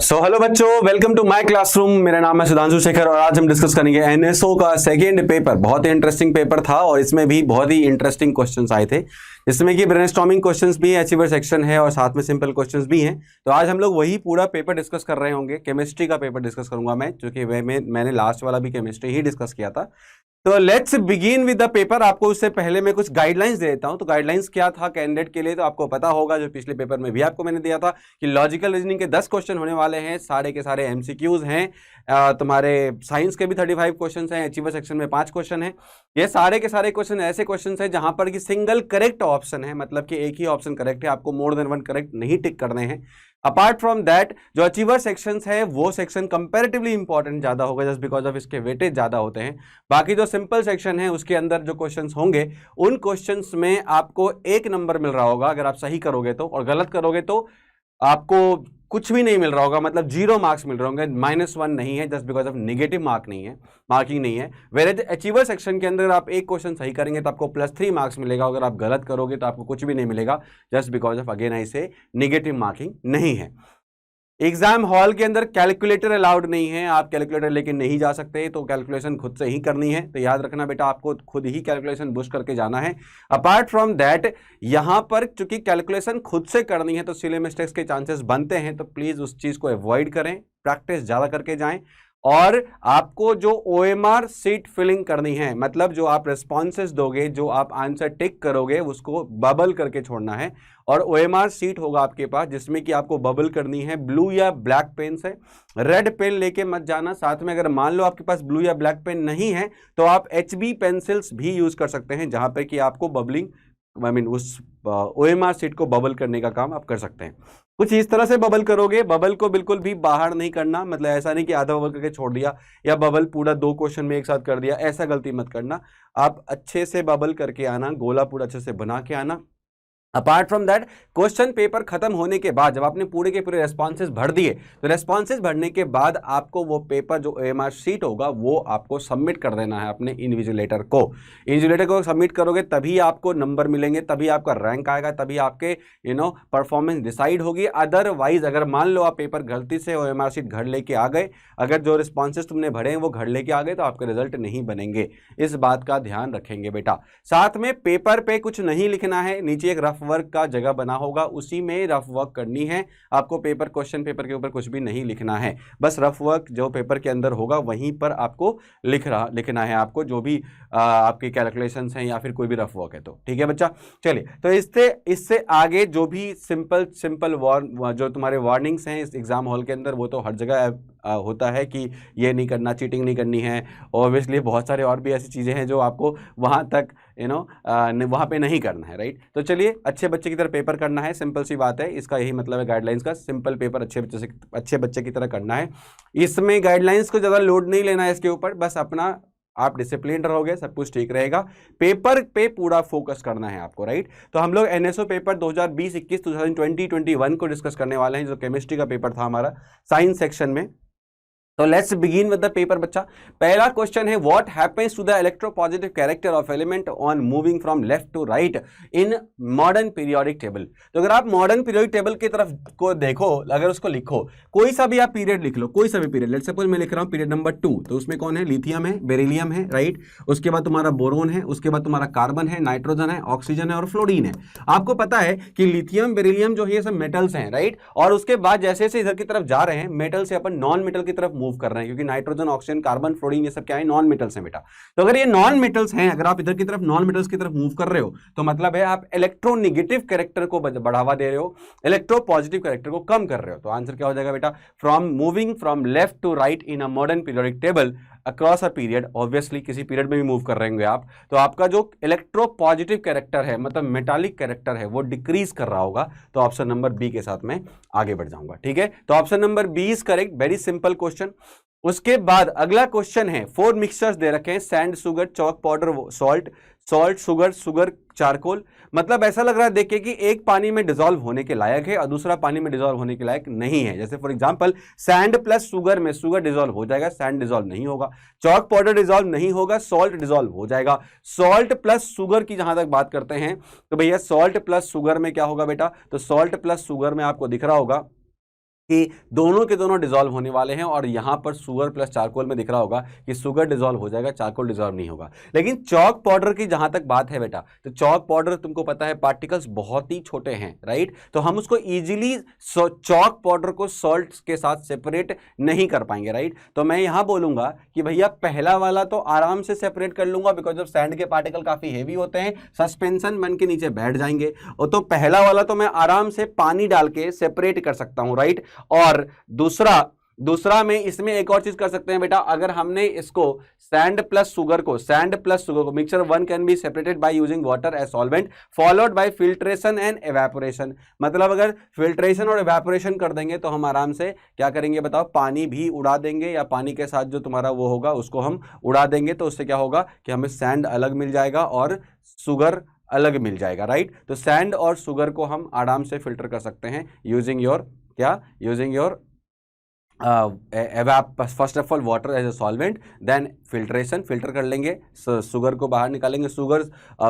Hello बच्चों, welcome to my classroom. मेरा नाम है सुधांशु शेखर और आज हम डिस्कस करेंगे एनएसओ का सेकेंड पेपर। बहुत ही इंटरेस्टिंग पेपर था और इसमें भी बहुत ही इंटरेस्टिंग क्वेश्चंस आए थे, जिसमें कि ब्रेनस्टॉर्मिंग क्वेश्चंस भी है, अचीवर सेक्शन है और साथ में सिंपल क्वेश्चंस भी हैं। तो आज हम लोग वही पूरा पेपर डिस्कस कर रहे होंगे। केमिस्ट्री का पेपर डिस्कस करूंगा मैं, क्योंकि मैंने लास्ट वाला भी केमिस्ट्री ही डिस्कस किया था। तो let's begin with the paper. आपको उससे पहले मैं कुछ गाइडलाइंस दे देता हूं। तो गाइडलाइंस क्या था कैंडिडेट के लिए, तो आपको पता होगा, जो पिछले पेपर में भी आपको मैंने दिया था कि लॉजिकल रीजनिंग के 10 क्वेश्चन होने वाले हैं, सारे के सारे एमसीक्यूज हैं। तुम्हारे साइंस के भी 35 क्वेश्चन हैं, अचीवर सेक्शन में 5 क्वेश्चन हैं। ये सारे के सारे क्वेश्चन ऐसे क्वेश्चन हैं जहां पर कि सिंगल करेक्ट ऑप्शन है, मतलब कि एक ही ऑप्शन करेक्ट है, आपको मोर देन वन करेक्ट नहीं टिक करने हैं। अपार्ट फ्रॉम दैट, जो अचीवर सेक्शंस है वो सेक्शन कंपैरेटिवली इंपॉर्टेंट ज्यादा होगा, जस्ट बिकॉज ऑफ इसके वेटेज ज्यादा होते हैं। बाकी जो सिंपल सेक्शन है उसके अंदर जो क्वेश्चंस होंगे, उन क्वेश्चंस में आपको 1 नंबर मिल रहा होगा अगर आप सही करोगे तो, और गलत करोगे तो आपको कुछ भी नहीं मिल रहा होगा, मतलब 0 मार्क्स मिल रहे होंगे, -1 नहीं है, just because of negative marking नहीं है। वेयर अचीवर सेक्शन के अंदर आप एक क्वेश्चन सही करेंगे तो आपको +3 मार्क्स मिलेगा, अगर आप गलत करोगे तो आपको कुछ भी नहीं मिलेगा, just because of again I से नेगेटिव मार्किंग नहीं है। एग्जाम हॉल के अंदर कैलकुलेटर अलाउड नहीं है, आप कैलकुलेटर लेके नहीं जा सकते, तो कैलकुलेशन खुद से ही करनी है। तो याद रखना बेटा, आपको खुद ही कैलकुलेशन बुश करके जाना है। अपार्ट फ्रॉम दैट, यहां पर चूंकि कैलकुलेशन खुद से करनी है तो सिली मिस्टेक्स के चांसेस बनते हैं, तो प्लीज उस चीज को अवॉइड करें, प्रैक्टिस ज्यादा करके जाएं। और आपको जो ओएमआर सीट फिलिंग करनी है, मतलब जो आप रिस्पॉन्सेस दोगे, जो आप आंसर टिक करोगे, उसको बबल करके छोड़ना है। और ओएमआर सीट होगा आपके पास, जिसमें कि आपको बबल करनी है ब्लू या ब्लैक पेन से। रेड पेन लेके मत जाना साथ में। अगर मान लो आपके पास ब्लू या ब्लैक पेन नहीं है तो आप एचबी पेंसिल्स भी यूज कर सकते हैं, जहां पे कि आपको बबलिंग उस ओएमआर सीट को बबल करने का काम आप कर सकते हैं। कुछ इस तरह से बबल करोगे, बबल को बिल्कुल भी बाहर नहीं करना, मतलब ऐसा नहीं कि आधा बबल करके छोड़ दिया या बबल पूरा 2 क्वेश्चन में एक साथ कर दिया, ऐसा गलती मत करना। आप अच्छे से बबल करके आना, गोला पूरा अच्छे से बना के आना। Apart from that, question paper खत्म होने के बाद जब आपने पूरे के पूरे रेस्पॉन्सेज भर दिए, तो रेस्पॉन्सेज भरने के बाद आपको वो पेपर जो ओएमआर शीट होगा वो आपको सबमिट कर देना है अपने इन्विजिलेटर को। इन्विजिलेटर को सबमिट करोगे तभी आपको नंबर मिलेंगे, तभी आपका रैंक आएगा, तभी आपके परफॉर्मेंस डिसाइड होगी। अदरवाइज अगर मान लो आप पेपर गलती से ओएमआर शीट घर लेके आ गए, अगर जो रिस्पॉन्सेज तुमने भरे हैं वो घर लेके आ गए, तो आपके रिजल्ट नहीं बनेंगे। इस बात का ध्यान रखेंगे बेटा। साथ में पेपर पे कुछ नहीं लिखना है, नीचे एक रफ वर्क का जगह बना होगा, उसी में रफ वर्क करनी है आपको। क्वेश्चन पेपर के ऊपर कुछ भी नहीं लिखना है, बस रफ वर्क जो पेपर के अंदर होगा वहीं पर आपको लिखना है, आपको जो भी आपके कैलकुलेशंस हैं या फिर कोई भी रफ वर्क है तो ठीक है बच्चा। चलिए, तो इससे आगे जो भी सिंपल जो तुम्हारे वार्निंग्स हैं इस एग्जाम हॉल के अंदर, वो तो हर जगह होता है कि ये नहीं करना, चीटिंग नहीं करनी है। ऑब्वियसली बहुत सारे और भी ऐसी चीज़ें हैं जो आपको वहाँ तक वहाँ पे नहीं करना है, राइट। तो चलिए, अच्छे बच्चे की तरह पेपर करना है, सिंपल सी बात है, इसका यही मतलब है गाइडलाइंस का। सिंपल पेपर अच्छे बच्चे की तरह करना है। इसमें गाइडलाइंस को ज़्यादा लोड नहीं लेना है इसके ऊपर, बस अपना आप डिसिप्लिन रहोगे, सब कुछ ठीक रहेगा। पेपर पे पूरा फोकस करना है आपको, राइट। तो हम लोग एनएसओ पेपर 2020-21 2020-21 को डिस्कस करने वाले हैं, जो केमिस्ट्री का पेपर था हमारा साइंस सेक्शन में। तो let's begin with the paper बच्चा। पहला क्वेश्चन है, what happens to the electropositive character of element on moving from left to right in modern periodic table. तो अगर आप मॉडर्न पीरियोडिक टेबल की तरफ को देखो, अगर उसको लिखो, कोई सा भी आप पीरियड लिख लो, कोई सा भी पीरियड। लेट्स सपोज मैं लिख रहा हूं पीरियड नंबर 2, तो उसमें कौन है? लिथियम है, बेरिलियम है, राइट। उसके बाद तुम्हारा बोरोन है, उसके बाद तुम्हारा कार्बन है, नाइट्रोजन है, ऑक्सीजन है और फ्लोरीन है। आपको पता है कि लिथियम, बेरिलियम जो है सब मेटल्स हैं, राइट। और उसके बाद जैसे जैसे इधर की तरफ जा रहे हैं, मेटल से अपन नॉन मेटल की तरफ मूव कर रहे हैं, क्योंकि नाइट्रोजन, ऑक्सीजन, कार्बन, फ्लोरीन ये सब क्या है? नॉन मेटल्स हैं बेटा। तो अगर ये नॉन मेटल्स हैं, अगर आप इधर की तरफ नॉन मेटल्स की तरफ मूव कर रहे हो, तो मतलब है आप इलेक्ट्रोनेगेटिव कैरेक्टर को बढ़ावा दे रहे हो, इलेक्ट्रोपॉजिटिव कैरेक्टर को कम कर रहे हो। तो आंसर क्या हो जाएगा बेटा? Moving from left to right in a modern periodic table across a period. Obviously किसी पीरियड में भी मूव कर रहे होंगे आप, तो आपका जो इलेक्ट्रोपॉजिटिव कैरेक्टर है, मतलब मेटालिक कैरेक्टर है, वो डिक्रीज कर रहा होगा। तो ऑप्शन नंबर बी के साथ में आगे बढ़ जाऊंगा, ठीक है। तो option number B is correct, very simple question. उसके बाद अगला क्वेश्चन है, 4 मिक्सचर्स दे रखे हैं, sand, sugar, chalk powder, salt, sugar, charcoal. मतलब ऐसा लग रहा है देखिए कि एक पानी में डिसॉल्व होने के लायक है और दूसरा पानी में डिसॉल्व होने के लायक नहीं है। जैसे for example sand plus sugar में शुगर डिसॉल्व हो जाएगा, सैंड डिसॉल्व नहीं होगा। चॉक पाउडर डिसॉल्व नहीं होगा, सॉल्ट डिसॉल्व हो जाएगा। सॉल्ट प्लस शुगर की जहां तक बात करते हैं, तो भैया सॉल्ट प्लस शुगर में क्या होगा बेटा? तो सॉल्ट प्लस शुगर में आपको दिख रहा होगा कि दोनों के दोनों डिसॉल्व होने वाले हैं और यहां पर शुगर प्लस चारकोल में दिख रहा होगा कि शुगर डिसॉल्व हो जाएगा, चारकोल डिसॉल्व नहीं होगा। लेकिन चॉक पाउडर की जहां तक बात है बेटा, तो चॉक पाउडर तुमको पता है पार्टिकल्स बहुत ही छोटे हैं, राइट। तो हम उसको इजीली चॉक पाउडर को सॉल्ट के साथ सेपरेट नहीं कर पाएंगे, राइट। तो मैं यहां बोलूंगा कि भैया पहला वाला तो आराम से सेपरेट कर लूंगा, बिकॉज ऑफ सैंड के पार्टिकल काफी हेवी होते हैं, सस्पेंशन बन के नीचे बैठ जाएंगे। और तो पहला वाला तो मैं आराम से पानी डाल के सेपरेट कर सकता हूं, राइट। और दूसरा में इसमें एक और चीज कर सकते हैं बेटा, अगर हमने इसको सैंड प्लस शुगर को mixture 1 can be separated by using water as solvent followed by filtration and evaporation. मतलब अगर फिल्ट्रेशन और एवेपोरेशन कर देंगे तो हम आराम से क्या करेंगे बताओ, पानी भी उड़ा देंगे, या पानी के साथ जो तुम्हारा वो होगा उसको हम उड़ा देंगे। तो उससे क्या होगा कि हमें सैंड अलग मिल जाएगा और शुगर अलग मिल जाएगा, राइट। तो सैंड और शुगर को हम आराम से फिल्टर कर सकते हैं using your first of all water as a solvent, then filter कर लेंगे, शुगर को बाहर निकालेंगे, शुगर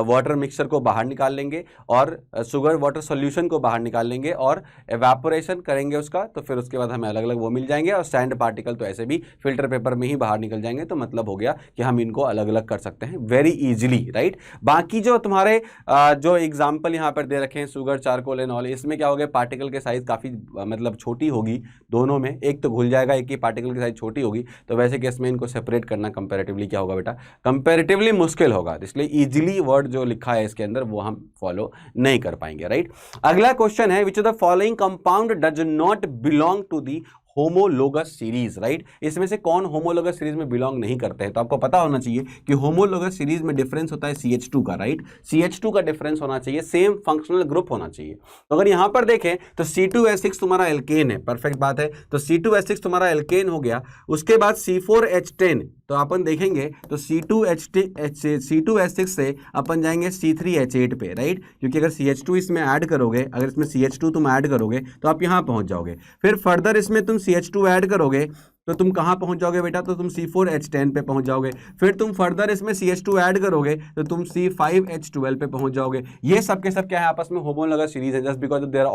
वाटर मिक्सचर को बाहर निकाल लेंगे और शुगर वाटर सॉल्यूशन को बाहर निकाल लेंगे और एवेपोरेशन करेंगे उसका। तो फिर उसके बाद हमें अलग अलग वो मिल जाएंगे और सैंड पार्टिकल तो ऐसे भी फिल्टर पेपर में ही बाहर निकल जाएंगे। तो मतलब हो गया कि हम इनको अलग अलग कर सकते हैं वेरी इजीली, राइट। बाकी जो तुम्हारे जो एग्जाम्पल यहाँ पर दे रखे हैं शुगर, चारकोल एंड ऑल, इसमें क्या हो गया, पार्टिकल के साइज काफ़ी मतलब छोटी होगी दोनों में, एक तो घुल जाएगा, एक ही पार्टिकल की साइज छोटी होगी। तो वैसे केस में इनको सेपरेट करना कंपैरेटिवली क्या होगा बेटा, कंपैरेटिवली मुश्किल होगा। इसलिए इजीली वर्ड जो लिखा है इसके अंदर वो हम फॉलो नहीं कर पाएंगे, राइट। अगला क्वेश्चन है, which of the following compound does not belong to the homologous series, right. इसमें से कौन होमोलोगस सीरीज में बिलोंग नहीं करते हैं। तो आपको पता होना चाहिए कि होमोलोगस सीरीज में डिफरेंस होता है CH2 का, राइट। CH2 का डिफरेंस होना चाहिए, सेम फंक्शनल ग्रुप होना चाहिए। तो अगर यहां पर देखें तो C2H6 तुम्हारा एल्केन है, परफेक्ट बात है। तो C2H6 तुम्हारा एल्केन हो गया। उसके बाद C4H10, तो अपन देखेंगे तो C2H6 से अपन जाएंगे C3H8 पे, राइट। क्योंकि अगर CH2 इसमें ऐड करोगे, अगर इसमें CH2 तुम ऐड करोगे तो आप यहां पहुंच जाओगे। फिर फर्दर इसमें तुम CH2 ऐड करोगे तो तुम कहां पहुंच जाओगे बेटा, तो तुम C4H10 पे पहुंच जाओगे। फिर तुम फर्दर इसमें CH2 ऐड करोगे तो तुम C5H12 पे पहुंच जाओगे। ये सब के सब क्या है, आपस में होमोलोगस सीरीज है, just because they are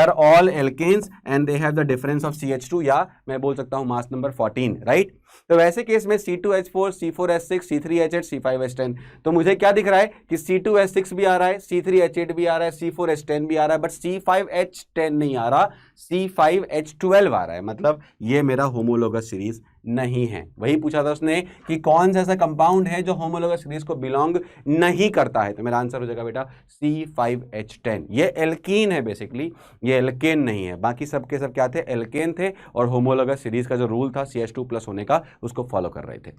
all alkanes and they have the difference of CH2, या मैं बोल सकता हूं मास नंबर 14, राइट। तो वैसे केस में C2H4, C4H6, C3H8, C5H10, तो मुझे क्या दिख रहा है कि C2H6 भी आ रहा है, C3H8 भी आ रहा है, C4H10 भी आ रहा है, बट C5H10 नहीं आ रहा, C5H12 आ रहा है। मतलब ये मेरा होमोलोगस सीरीज नहीं है। वही पूछा था उसने कि कौन सा ऐसा कंपाउंड है जो होमोलोगस सीरीज को बिलोंग नहीं करता है। तो मेरा आंसर हो जाएगा बेटा C5H10। ये एल्कीन है बेसिकली, ये एल्केन नहीं है। बाकी सब के सब क्या थे, एल्केन थे, और होमोलोगस सीरीज का जो रूल था CH2 प्लस होने का उसको फॉलो कर रहे थे।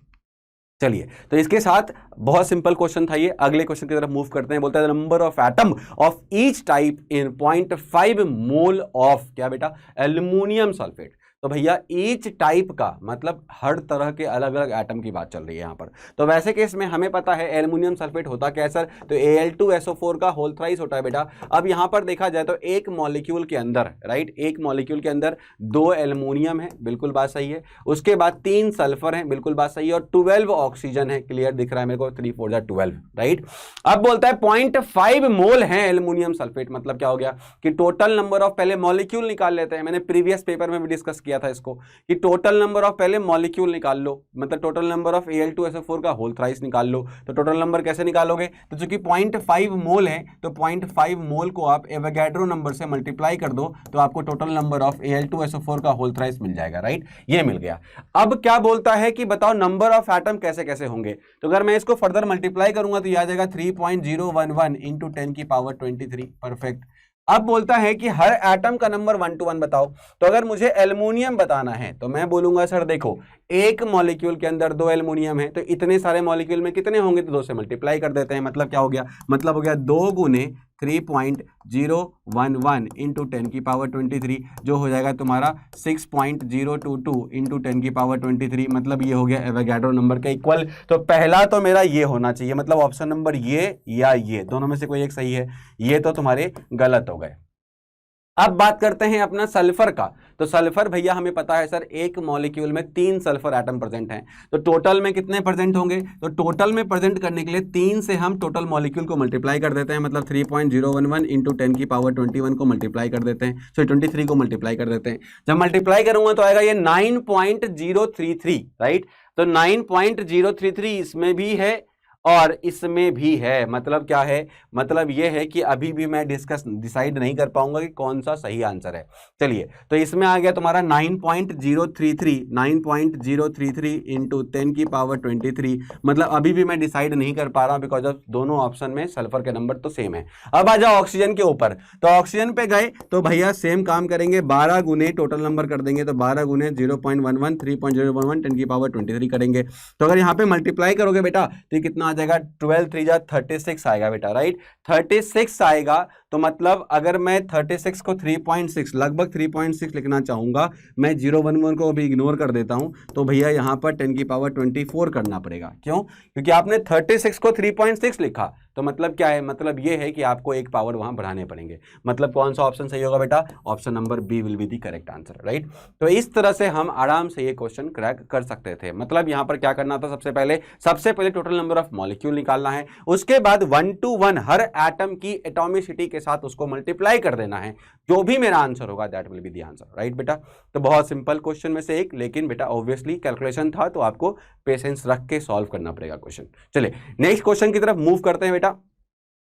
चलिए, तो इसके साथ बहुत सिंपल क्वेश्चन था ये। अगले क्वेश्चन की तरफ मूव करते हैं। बोलता है number of atom of each type in 0.5 mole of क्या बेटा, एल्युमिनियम सल्फेट। तो भैया ईच टाइप का मतलब हर तरह के अलग अलग एटम की बात चल रही है यहाँ पर। तो वैसे केस में हमें पता है एल्युमिनियम सल्फेट होता क्या है सर, तो Al2SO4 का होल थ्राइस होता है बेटा। अब यहाँ पर देखा जाए तो एक मॉलिक्यूल के अंदर, राइट, एक मॉलिक्यूल के अंदर 2 एल्युमिनियम है, बिल्कुल बात सही है। उसके बाद 3 सल्फर है, बिल्कुल बात सही है, और 12 ऑक्सीजन है, क्लियर दिख रहा है मेरे को, 3 4 जा 12, राइट। अब बोलता है 0.5 मोल है एल्युमिनियम सल्फेट। मतलब क्या हो गया कि टोटल नंबर ऑफ, पहले मॉलिक्यूल निकाल लेते हैं, मैंने प्रीवियस पेपर में भी डिस्कस किया था इसको कि टोटल नंबर ऑफ पहले मॉलिक्यूल निकाल लो, मतलब टोटल नंबर ऑफ Al2SO4 का होल थ्राइस निकाल लो। तो टोटल नंबर कैसे निकालोगे, तो चूंकि 0.5 मोल है तो 0.5 मोल को आप एवोगैड्रो नंबर से मल्टीप्लाई कर दो तो आपको टोटल नंबर ऑफ Al2SO4 का होल थ्राइस मिल जाएगा, राइट। ये मिल गया। अब क्या बोलता है कि बताओ नंबर ऑफ एटम कैसे कैसे होंगे। तो अगर मैं इसको फर्दर मल्टीप्लाई करूंगा तो यह आ जाएगा 3.011 इंटू 10 की पावर 23, परफेक्ट। अब बोलता है कि हर एटम का नंबर 1 to 1 बताओ। तो अगर मुझे एल्युमिनियम बताना है तो मैं बोलूंगा सर देखो, एक मॉलिक्यूल के अंदर 2 एल्युमिनियम है, तो इतने सारे मॉलिक्यूल में कितने होंगे, तो 2 से मल्टीप्लाई कर देते हैं। मतलब क्या हो गया, मतलब हो गया 2 गुने 3.011 इंटू 10 की पावर 23, जो हो जाएगा तुम्हारा 6.022 इंटू 10 की पावर 23। मतलब ये हो गया एवोगैड्रो नंबर का इक्वल। तो पहला तो मेरा ये होना चाहिए, मतलब ऑप्शन नंबर ये या ये दोनों में से कोई एक सही है। ये तो तुम्हारे गलत हो गए। अब बात करते हैं अपना सल्फर का। तो सल्फर भैया हमें पता है सर, एक मॉलिक्यूल में 3 सल्फर एटम प्रेजेंट हैं। तो टोटल में कितने प्रेजेंट होंगे? तो टोटल में प्रेजेंट करने के लिए 3 से हम टोटल मॉलिक्यूल को मल्टीप्लाई कर देते हैं, मतलब 3.011 इंटू 10 की पावर 21 को मल्टीप्लाई कर देते हैं, सॉरी 23 को मल्टीप्लाई कर देते हैं। जब मल्टीप्लाई करूंगा तो आएगा ये 9.033, राइट। तो 9.033 इसमें भी है और इसमें भी है। मतलब क्या है? मतलब ये है कि अभी भी मैं डिसाइड नहीं कर पाऊंगा कि कौन सा सही आंसर है। चलिए, तो इसमें आ गया तुम्हारा 9.033 इंटू 10 की पावर 23। मतलब अभी भी मैं डिसाइड नहीं कर पा रहा हूं बिकॉज ऑफ दोनों ऑप्शन में सल्फर के नंबर तो सेम है। अब आ जाओ ऑक्सीजन के ऊपर। तो ऑक्सीजन पे गए तो भैया सेम काम करेंगे, 12 गुने टोटल नंबर कर देंगे। तो 12 गुने 0.11 3.011 10 की पावर 23 करेंगे। तो अगर यहाँ पे मल्टीप्लाई करोगे बेटा तो ये कितना आ जाएगा? 12 3 जा 36 आएगा बेटा, राइट। 36 आएगा। तो मतलब अगर मैं 36 को 3.6 लगभग 3.6 लिखना चाहूंगा, मैं 011 को अभी इग्नोर कर देता हूं, तो भैया यहां पर 10 की पावर 24 करना पड़ेगा। क्यों? क्योंकि आपने 36 को 3.6 लिखा। तो मतलब क्या है? मतलब ये है कि आपको एक पावर वहां बढ़ाने पड़ेंगे। मतलब कौन सा ऑप्शन सही होगा बेटा? Option number B will be the correct answer, right. तो इस तरह से हम आराम से ये क्वेश्चन क्रैक कर सकते थे। मतलब यहां पर क्या करना था? सबसे पहले टोटल नंबर ऑफ मॉलिक्यूल निकालना है, उसके बाद 1 to 1 हर एटम की एटॉमिसिटी के साथ उसको मल्टीप्लाई कर देना है। जो भी मेरा आंसर होगा that will be the answer, right बेटा। तो बहुत सिंपल क्वेश्चन में से एक, लेकिन बेटा ऑब्वियसली कैलकुलेशन था तो आपको पेशेंस रख के सॉल्व करना पड़ेगा क्वेश्चन। चलिए नेक्स्ट क्वेश्चन की तरफ मूव करते हैं बेटा।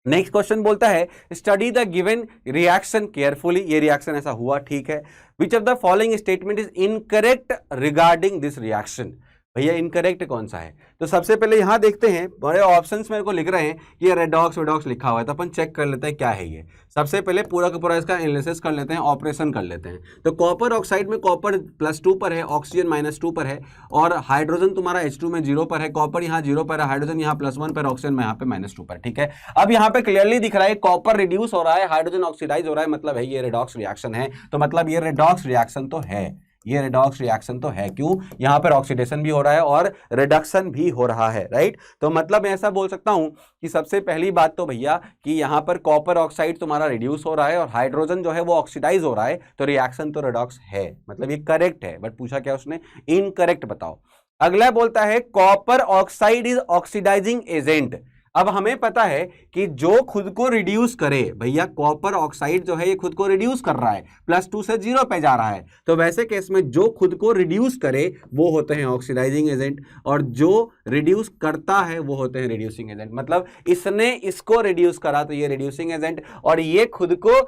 नेक्स्ट क्वेश्चन बोलता है study the given reaction carefully. ये रिएक्शन ऐसा हुआ, ठीक है। Which of the following statement is incorrect regarding this reaction? भैया इनकरेक्ट कौन सा है? तो सबसे पहले यहां देखते हैं, बड़े ऑप्शंस मेरे को लिख रहे हैं कि ये रेडॉक्स वेडॉक्स लिखा हुआ है, तो अपन चेक कर लेते हैं क्या है ये। सबसे पहले पूरा का पूरा इसका एनालिसिस कर लेते हैं, ऑपरेशन कर लेते हैं। तो कॉपर ऑक्साइड में कॉपर +2 पर है, ऑक्सीजन -2 पर है, और हाइड्रोजन तुम्हारा H2 में 0 पर है। कॉपर यहाँ 0 पर है, हाइड्रोजन यहाँ +1 पर, ऑक्सीजन में यहाँ पे -2 पर, ठीक है। अब यहाँ पे क्लियरली दिख रहा है कॉपर रिड्यूस हो रहा है, हाइड्रोजन ऑक्सीडाइज हो रहा है, मतलब है ये रेडॉक्स रिएक्शन है। तो मतलब ये रेडॉक्स रिएक्शन तो है, ये रेडॉक्स रिएक्शन तो है। क्यों? यहां पर ऑक्सीडेशन भी हो रहा है और रिडक्शन भी हो रहा है, राइट। तो मतलब मैं ऐसा बोल सकता हूं कि सबसे पहली बात तो भैया कि यहां पर कॉपर ऑक्साइड तुम्हारा रिड्यूस हो रहा है और हाइड्रोजन जो है वो ऑक्सीडाइज हो रहा है, तो रिएक्शन तो रेडॉक्स है, मतलब ये करेक्ट है। बट पूछा क्या उसने? इनकरेक्ट बताओ। अगला बोलता है copper oxide is oxidising agent. अब हमें पता है कि जो खुद को रिड्यूस करे, भैया कॉपर ऑक्साइड जो है ये खुद को रिड्यूस कर रहा है, +2 से 0 पे जा रहा है। तो वैसे केस में जो खुद को रिड्यूस करे वो होते हैं ऑक्सीडाइजिंग एजेंट, और जो रिड्यूस करता है वो होते हैं रिड्यूसिंग एजेंट। मतलब इसने इसको रिड्यूस करा तो ये रिड्यूसिंग एजेंट, और ये खुद को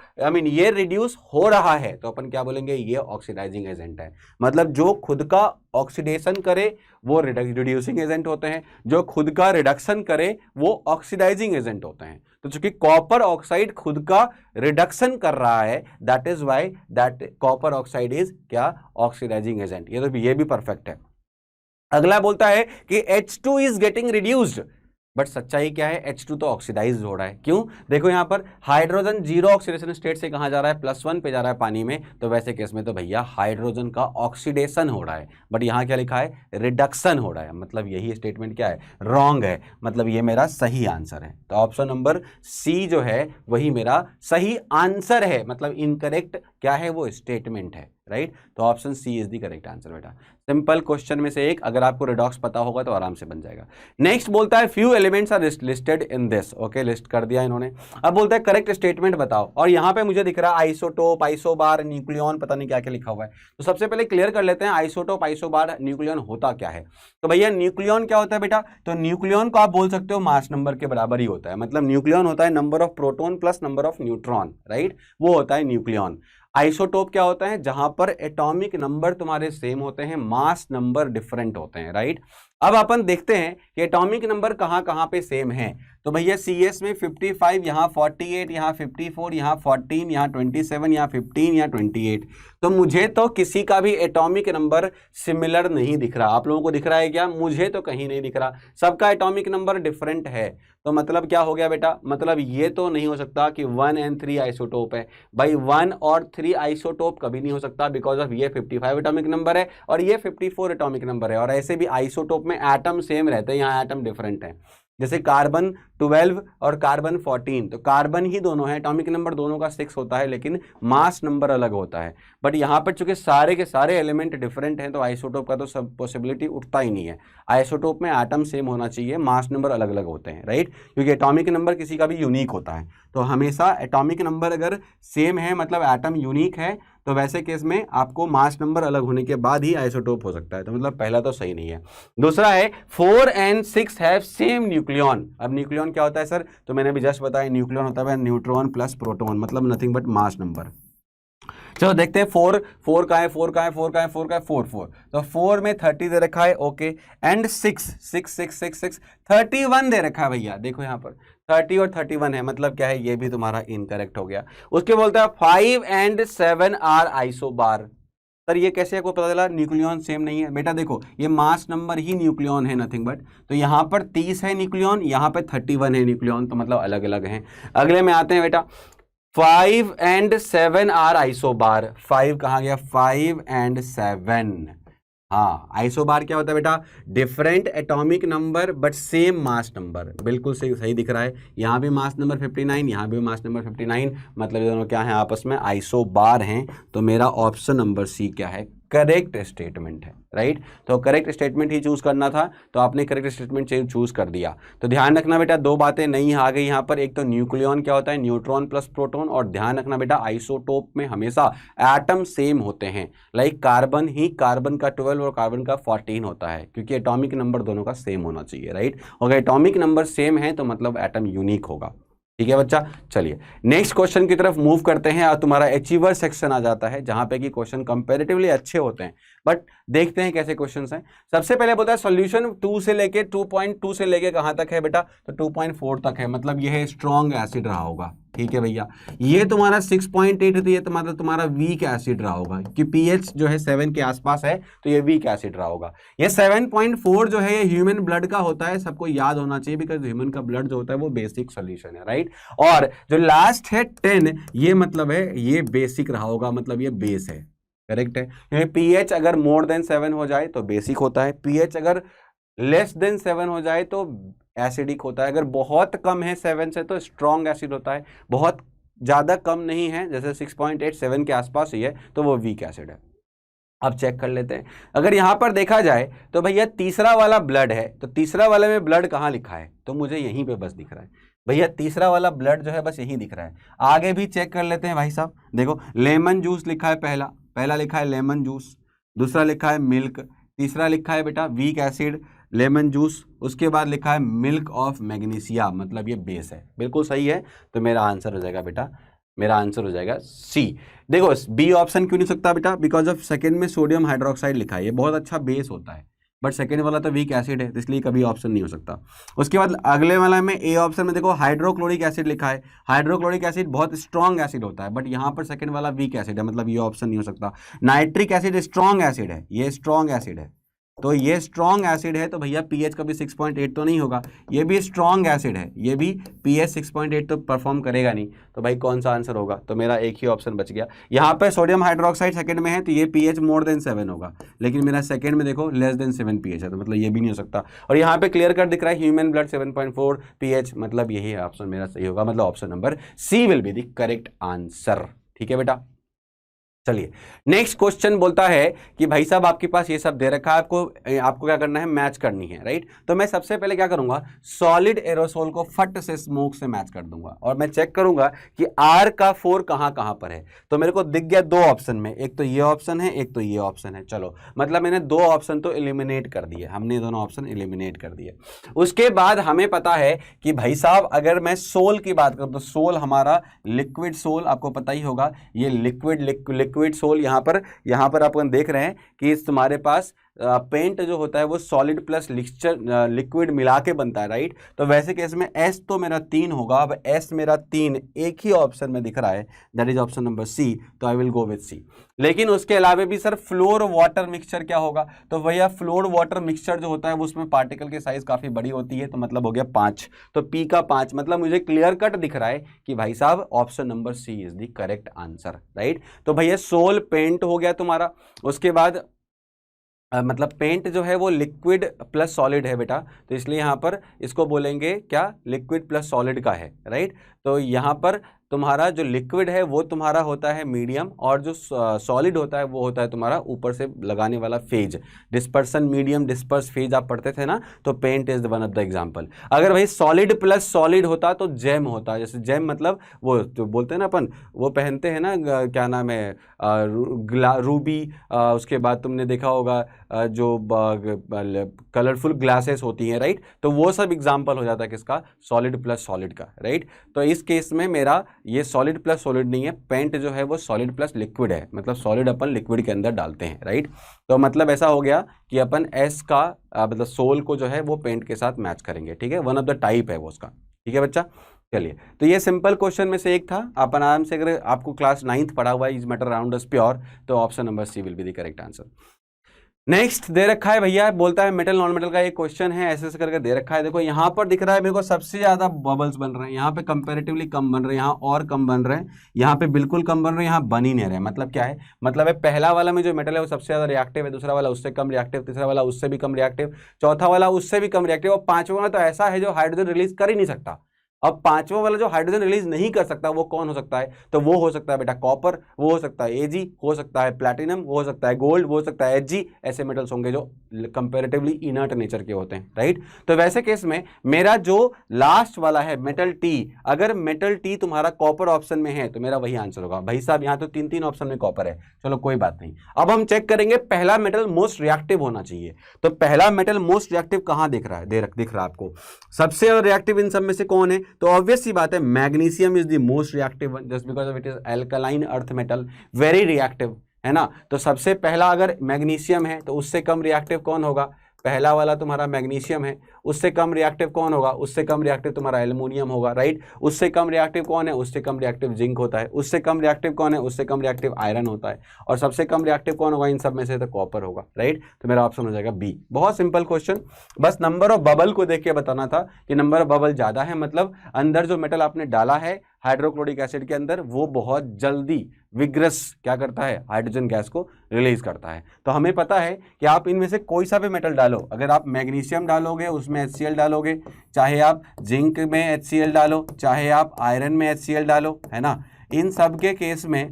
ये रिड्यूस हो रहा है तो अपन क्या बोलेंगे? ये ऑक्सीडाइजिंग एजेंट है। मतलब जो खुद का ऑक्सीडेशन करे वो रिड्यूसिंग एजेंट होते हैं, जो खुद का रिडक्शन करे वो ऑक्सीडाइजिंग एजेंट होते हैं। तो चूंकि कॉपर ऑक्साइड खुद का रिडक्शन कर रहा है, that is why that copper oxide is क्या? Oxidising agent. ये भी परफेक्ट है। अगला बोलता है कि H2 is getting reduced, but सच्चाई क्या है? H2 तो ऑक्सीडाइज हो रहा है। क्यों? देखो यहां पर हाइड्रोजन 0 ऑक्सीडेशन स्टेट से कहां जा रहा है? +1 पे जा रहा है पानी में। तो वैसे केस में तो भैया हाइड्रोजन का ऑक्सीडेशन हो रहा है, बट यहां क्या लिखा है? रिडक्शन हो रहा है। मतलब यही स्टेटमेंट क्या है? रॉन्ग है। मतलब ये मेरा सही आंसर है। तो ऑप्शन नंबर सी जो है वही मेरा सही आंसर है। मतलब इनकरेक्ट क्या है? वो स्टेटमेंट है, राइट। तो option C is the correct answer बेटा। सिंपल क्वेश्चन में से एक, अगर आपको रेडॉक्स पता होगा तो आराम से बन जाएगा। नेक्स्ट बोलता है few elements are listed in this. Okay, list कर दिया इन्होंने। अब बोलता है करेक्ट स्टेटमेंट बताओ, और यहां पे मुझे दिख रहा है आइसोटोप, आइसोबार, न्यूक्लियन, पता नहीं क्या क्या लिखा हुआ है। तो सबसे पहले क्लियर कर लेते हैं आइसोटोप, आइसोबार, न्यूक्लियन होता क्या है। तो भैया न्यूक्लियन क्या होता है बेटा? तो न्यूक्लियन को आप बोल सकते हो मास नंबर के बराबर ही होता है। मतलब न्यूक्लियन होता है number of proton plus number of neutron, right. वो होता है न्यूक्लियन। आइसोटोप क्या होता है? जहां पर एटॉमिक नंबर तुम्हारे सेम होते हैं, मास नंबर डिफरेंट होते हैं, राइट। अब अपन देखते हैं कि एटॉमिक नंबर कहां कहां पे सेम है। तो भैया CS में 55, यहाँ 48, यहाँ 54, यहाँ 14, यहाँ 27, यहाँ 15, यहाँ 28। तो मुझे तो किसी का भी एटॉमिक नंबर सिमिलर नहीं दिख रहा। आप लोगों को दिख रहा है क्या? मुझे तो कहीं नहीं दिख रहा, सबका एटॉमिक नंबर डिफरेंट है। तो मतलब क्या हो गया बेटा? मतलब ये तो नहीं हो सकता कि 1 and 3 आइसोटोप है। भाई 1 और 3 आइसोटोप कभी नहीं हो सकता, बिकॉज ऑफ ये 55 एटॉमिक नंबर है और ये 54 एटॉमिक नंबर है। और ऐसे भी आइसोटोप में एटम सेम रहते हैं, यहाँ एटम डिफरेंट है। जैसे कार्बन 12 और कार्बन 14, तो कार्बन ही दोनों है, एटॉमिक नंबर दोनों का 6 होता है, लेकिन मास नंबर अलग होता है। बट यहाँ पर चूंकि सारे के सारे एलिमेंट डिफरेंट हैं, तो आइसोटोप का तो सब पॉसिबिलिटी उठता ही नहीं है। आइसोटोप में एटम सेम होना चाहिए, मास नंबर अलग अलग होते हैं, राइट, क्योंकि एटॉमिक नंबर किसी का भी यूनिक होता है। तो हमेशा एटॉमिक नंबर अगर सेम है मतलब एटम यूनिक है, तो वैसे केस में आपको मास नंबर अलग होने के बाद ही आइसोटोप हो सकता है। तो मतलब पहला तो सही नहीं है। दूसरा है 4 and 6 हैव सेम न्यूक्लियन। अब न्यूक्लियन क्या होता है सर? तो मैंने भी जस्ट बताया, न्यूक्लियन होता है न्यूट्रॉन प्लस प्रोटॉन, मतलब नथिंग बट मास नंबर। चलो देखते हैं 4 का है, 4 का है, 4 का है, 4 का है, 4 तो 4 में 30 दे रखा है, ओके। एंड 6 31 दे रखा है भैया, देखो यहाँ पर 30 और 31 है, मतलब क्या है, ये भी तुम्हारा इनकरेक्ट हो गया। उसके बोलता है 5 and 7 आर आइसोबार। सर ये कैसे आपको पता चला न्यूक्लियन सेम नहीं है? बेटा देखो, ये मास नंबर ही न्यूक्लियन है, नथिंग बट। तो यहाँ पर 30 है न्यूक्लियन, यहाँ पे 31 है न्यूक्लियन, तो मतलब अलग अलग हैं। अगले में आते हैं बेटा, 5 and 7 आर आइसोबार। 5 कहाँ गया? 5 and 7। हाँ, आइसोबार क्या होता है बेटा? Different atomic number but same mass number. बिल्कुल सही सही दिख रहा है, यहाँ भी मास नंबर 59, यहाँ भी मास नंबर 59, मतलब ये दोनों क्या है आपस में? आइसोबार हैं। तो मेरा ऑप्शन नंबर सी क्या है? करेक्ट स्टेटमेंट है, राइट। तो करेक्ट स्टेटमेंट ही चूज करना था, तो आपने करेक्ट स्टेटमेंट चूज कर दिया। तो ध्यान रखना बेटा, दो बातें नई आ गई यहाँ पर। एक तो न्यूक्लियन क्या होता है? Neutron plus proton. और ध्यान रखना बेटा, आइसोटोप में हमेशा एटम सेम होते हैं। लाइक कार्बन ही कार्बन का 12 और कार्बन का 14 होता है, क्योंकि एटॉमिक नंबर दोनों का सेम होना चाहिए, राइट। अगर एटॉमिक नंबर सेम है तो मतलब एटम यूनिक होगा। ठीक है बच्चा, चलिए नेक्स्ट क्वेश्चन की तरफ मूव करते हैं। और तुम्हारा अचीवर सेक्शन आ जाता है, जहां पे कि क्वेश्चन कंपैरेटिवली अच्छे होते हैं। बट देखते हैं कैसे क्वेश्चंस हैं। सबसे पहले बोलता है सॉल्यूशन 2 से लेके 2.2 से लेके कहां तक है बेटा? तो 2.4 तक है, मतलब यह स्ट्रॉन्ग एसिड रहा होगा। ठीक है भैया, ये तुम्हारा 6.8 है, तो ये तो मतलब तुम्हारा वीक एसिड रहा होगा, कि पीएच जो है 7 के आसपास है, तो ये वीक एसिड रहा होगा। ये 7.4 जो है ये ह्यूमन ब्लड का होता है, सबको याद होना चाहिए, बिकॉज ह्यूमन का ब्लड जो होता है वो बेसिक सोल्यूशन है, राइट। और जो लास्ट है 10, ये मतलब है ये बेसिक रहा होगा, मतलब ये बेस है, करेक्ट है। पीएच अगर मोर देन 7 हो जाए तो बेसिक होता है, पीएच अगर लेस देन 7 हो जाए तो एसिडिक होता है, अगर बहुत कम है 7 से तो स्ट्रॉन्ग एसिड होता है, बहुत ज़्यादा कम नहीं है जैसे 6.8 7 के आसपास ही है तो वो वीक एसिड है। अब चेक कर लेते हैं, अगर यहाँ पर देखा जाए तो भैया तीसरा वाला ब्लड है, तो तीसरा वाले में ब्लड कहाँ लिखा है? तो मुझे यहीं पे बस दिख रहा है भैया, तीसरा वाला ब्लड जो है बस यहीं दिख रहा है। आगे भी चेक कर लेते हैं भाई साहब, देखो लेमन जूस लिखा है, पहला लिखा है लेमन जूस, दूसरा लिखा है मिल्क, तीसरा लिखा है बेटा वीक एसिड लेमन जूस, उसके बाद लिखा है मिल्क ऑफ मैग्नीशिया, मतलब ये बेस है। बिल्कुल सही है, तो मेरा आंसर हो जाएगा बेटा, मेरा आंसर हो जाएगा सी। देखो बी ऑप्शन क्यों नहीं सकता बेटा? बिकॉज ऑफ सेकंड में सोडियम हाइड्रोक्साइड लिखा है, ये बहुत अच्छा बेस होता है, बट सेकंड वाला तो वीक एसिड है, इसलिए कभी ऑप्शन नहीं हो सकता। उसके बाद अगले वाला में ए ऑप्शन में देखो हाइड्रोक्लोरिक एसिड लिखा है, हाइड्रोक्लोरिक एसिड बहुत स्ट्रॉन्ग एसिड होता है, बट यहाँ पर सेकंड वाला वीक एसिड है, मतलब ये ऑप्शन नहीं हो सकता। नाइट्रिक एसिड स्ट्रॉन्ग एसिड है, ये स्ट्रॉन्ग एसिड है, तो ये स्ट्रॉन्ग एसिड है, तो भैया पीएच कभी 6.8 तो नहीं होगा। ये भी स्ट्रॉन्ग एसिड है, ये भी पीएच 6.8 तो परफॉर्म करेगा नहीं, तो भाई कौन सा आंसर होगा? तो मेरा एक ही ऑप्शन बच गया। यहाँ पे सोडियम हाइड्रोक्साइड सेकंड में है, तो ये पीएच मोर देन 7 होगा, लेकिन मेरा सेकंड में देखो लेस देन 7 पीएच है, तो मतलब ये भी नहीं हो सकता। और यहाँ पे क्लियर कट दिख रहा है ह्यूमन ब्लड 7.4 पीएच, मतलब यही ऑप्शन मेरा सही होगा, मतलब option number C will be the correct answer. ठीक है बेटा, चलिए नेक्स्ट क्वेश्चन बोलता है कि भाई साहब आपके पास ये सब दे रखा है, आपको क्या करना है? मैच करनी है, राइट। तो मैं सबसे पहले क्या करूंगा, सॉलिड एरोसोल को फट से स्मोक से मैच कर दूंगा, और मैं चेक करूंगा कि आर का 4 कहां कहां पर है। तो मेरे को दिख गया दो ऑप्शन में, एक तो ये ऑप्शन है, एक तो ये ऑप्शन है। चलो मतलब मैंने दो ऑप्शन तो एलिमिनेट कर दिए, हमने दोनों ऑप्शन एलिमिनेट कर दिए। उसके बाद हमें पता है कि भाई साहब अगर मैं सोल की बात करूं तो सोल हमारा लिक्विड सोल, आपको पता ही होगा, ये लिक्विड सोल। यहाँ पर आप देख रहे हैं कि तुम्हारे पास पेंट जो होता है वो सॉलिड प्लस लिक्विड मिला के बनता है, राइट। तो वैसे केस में एस तो मेरा 3 होगा। अब एस मेरा 3 एक ही ऑप्शन में दिख रहा है, that is option number C, तो I will go with C. लेकिन उसके अलावा भी सर फ्लोर वाटर मिक्सचर क्या होगा? तो भैया फ्लोर वाटर मिक्सचर जो होता है वो उसमें पार्टिकल की साइज काफी बड़ी होती है, तो मतलब हो गया 5, तो पी का 5, मतलब मुझे क्लियर कट दिख रहा है कि भाई साहब option number C is the correct answer, right. तो भैया सोल पेंट हो गया तुम्हारा। उसके बाद मतलब पेंट जो है वो लिक्विड प्लस सॉलिड है बेटा, तो इसलिए यहाँ पर इसको बोलेंगे क्या, लिक्विड प्लस सॉलिड का है, राइट। तो यहाँ पर तुम्हारा जो लिक्विड है वो तुम्हारा होता है मीडियम, और जो सॉलिड होता है वो होता है तुम्हारा ऊपर से लगाने वाला phase. Dispersion medium disperse phase आप पढ़ते थे ना, तो paint is one of the example. अगर भाई सॉलिड प्लस सॉलिड होता तो जेम होता, जैसे जेम मतलब वो जो बोलते हैं ना अपन, वो पहनते हैं ना, क्या नाम है, रूबी, उसके बाद तुमने देखा होगा जो कलरफुल ग्लासेस होती हैं, राइट। तो वो सब एग्जांपल हो जाता है किसका, सॉलिड प्लस सॉलिड का, राइट। तो इस केस में मेरा ये सॉलिड प्लस सॉलिड नहीं है, पेंट जो है वो सॉलिड प्लस लिक्विड है, मतलब सॉलिड अपन लिक्विड के अंदर डालते हैं, राइट। तो मतलब ऐसा हो गया कि अपन एस का मतलब सोल को जो है वो पेंट के साथ मैच करेंगे, ठीक है, वन ऑफ द टाइप है वो उसका, ठीक है बच्चा। चलिए, तो ये सिंपल क्वेश्चन में से एक था, अपन आराम से, अगर आपको क्लास 9th पढ़ा हुआ है is matter around us pure, तो option number C will be the correct answer. Next दे रखा है भैया, बोलता है मेटल नॉन मेटल का एक क्वेश्चन है, ऐसे ऐसे करके दे रखा है। देखो यहाँ पर दिख रहा है मेरे को सबसे ज्यादा बबल्स बन रहे हैं, यहाँ पे कंपैरेटिवली कम बन रहे हैं, यहाँ और कम बन रहे हैं, यहाँ पे बिल्कुल कम बन रहे हैं, यहाँ बन ही नहीं रहे। मतलब क्या है, मतलब है पहला वाला में जो मेटल है वो सबसे ज्यादा रिएक्टिव है, दूसरा वाला उससे कम रिएक्टिव, तीसरा वाला उससे भी कम रिएक्टिव, चौथा वाला उससे भी कम रिएक्टिव, और पांचवा वाला तो ऐसा है जो हाइड्रोजन रिलीज कर ही नहीं सकता। अब पांचवा वाला जो हाइड्रोजन रिलीज नहीं कर सकता वो कौन हो सकता है, तो वो हो सकता है बेटा कॉपर, वो हो सकता है एजी, हो सकता है प्लैटिनम, वो हो सकता है गोल्ड, वो हो सकता है एचजी। ऐसे मेटल्स होंगे जो कंपैरेटिवली इनर्ट नेचर के होते हैं, राइट। तो वैसे केस में मेरा जो लास्ट वाला है मेटल टी, अगर मेटल टी तुम्हारा कॉपर ऑप्शन में है तो मेरा वही आंसर होगा। भाई साहब यहाँ तो तीन तीन ऑप्शन में कॉपर है, चलो कोई बात नहीं। अब हम चेक करेंगे पहला मेटल मोस्ट रिएक्टिव होना चाहिए, तो पहला मेटल मोस्ट रिएक्टिव कहां दिख रहा है, दिख रहा है आपको। सबसे रिएक्टिव इन सब में से कौन है, तो ऑब्वियस सी बात है magnesium is the most reactive one, just because of it is alkaline earth metal, very reactive, है ना। तो सबसे पहला अगर मैग्नीशियम है तो उससे कम रिएक्टिव कौन होगा, पहला वाला तुम्हारा मैग्नीशियम है। उससे कम रिएक्टिव कौन होगा, उससे कम रिएक्टिव तुम्हारा एल्युमिनियम होगा, राइट। उससे कम रिएक्टिव कौन है, उससे कम रिएक्टिव जिंक होता है। उससे कम रिएक्टिव कौन है, उससे कम रिएक्टिव आयरन होता है। और सबसे कम रिएक्टिव कौन होगा इन सब में से, तो कॉपर होगा, राइट। तो मेरा ऑप्शन हो जाएगा बी। बहुत सिंपल क्वेश्चन, बस नंबर ऑफ बबल को देख के बताना था कि नंबर ऑफ बबल ज्यादा है, मतलब अंदर जो मेटल आपने डाला है हाइड्रोक्लोरिक एसिड के अंदर वो बहुत जल्दी विग्रस क्या करता है, हाइड्रोजन गैस को रिलीज करता है। तो हमें पता है कि आप इनमें से कोई सा भी मेटल डालो, अगर आप मैग्नीशियम डालोगे उसमें HCl डालोगे, चाहे आप जिंक में HCl डालो, चाहे आप आयरन में HCl डालो, है ना, इन सब के केस में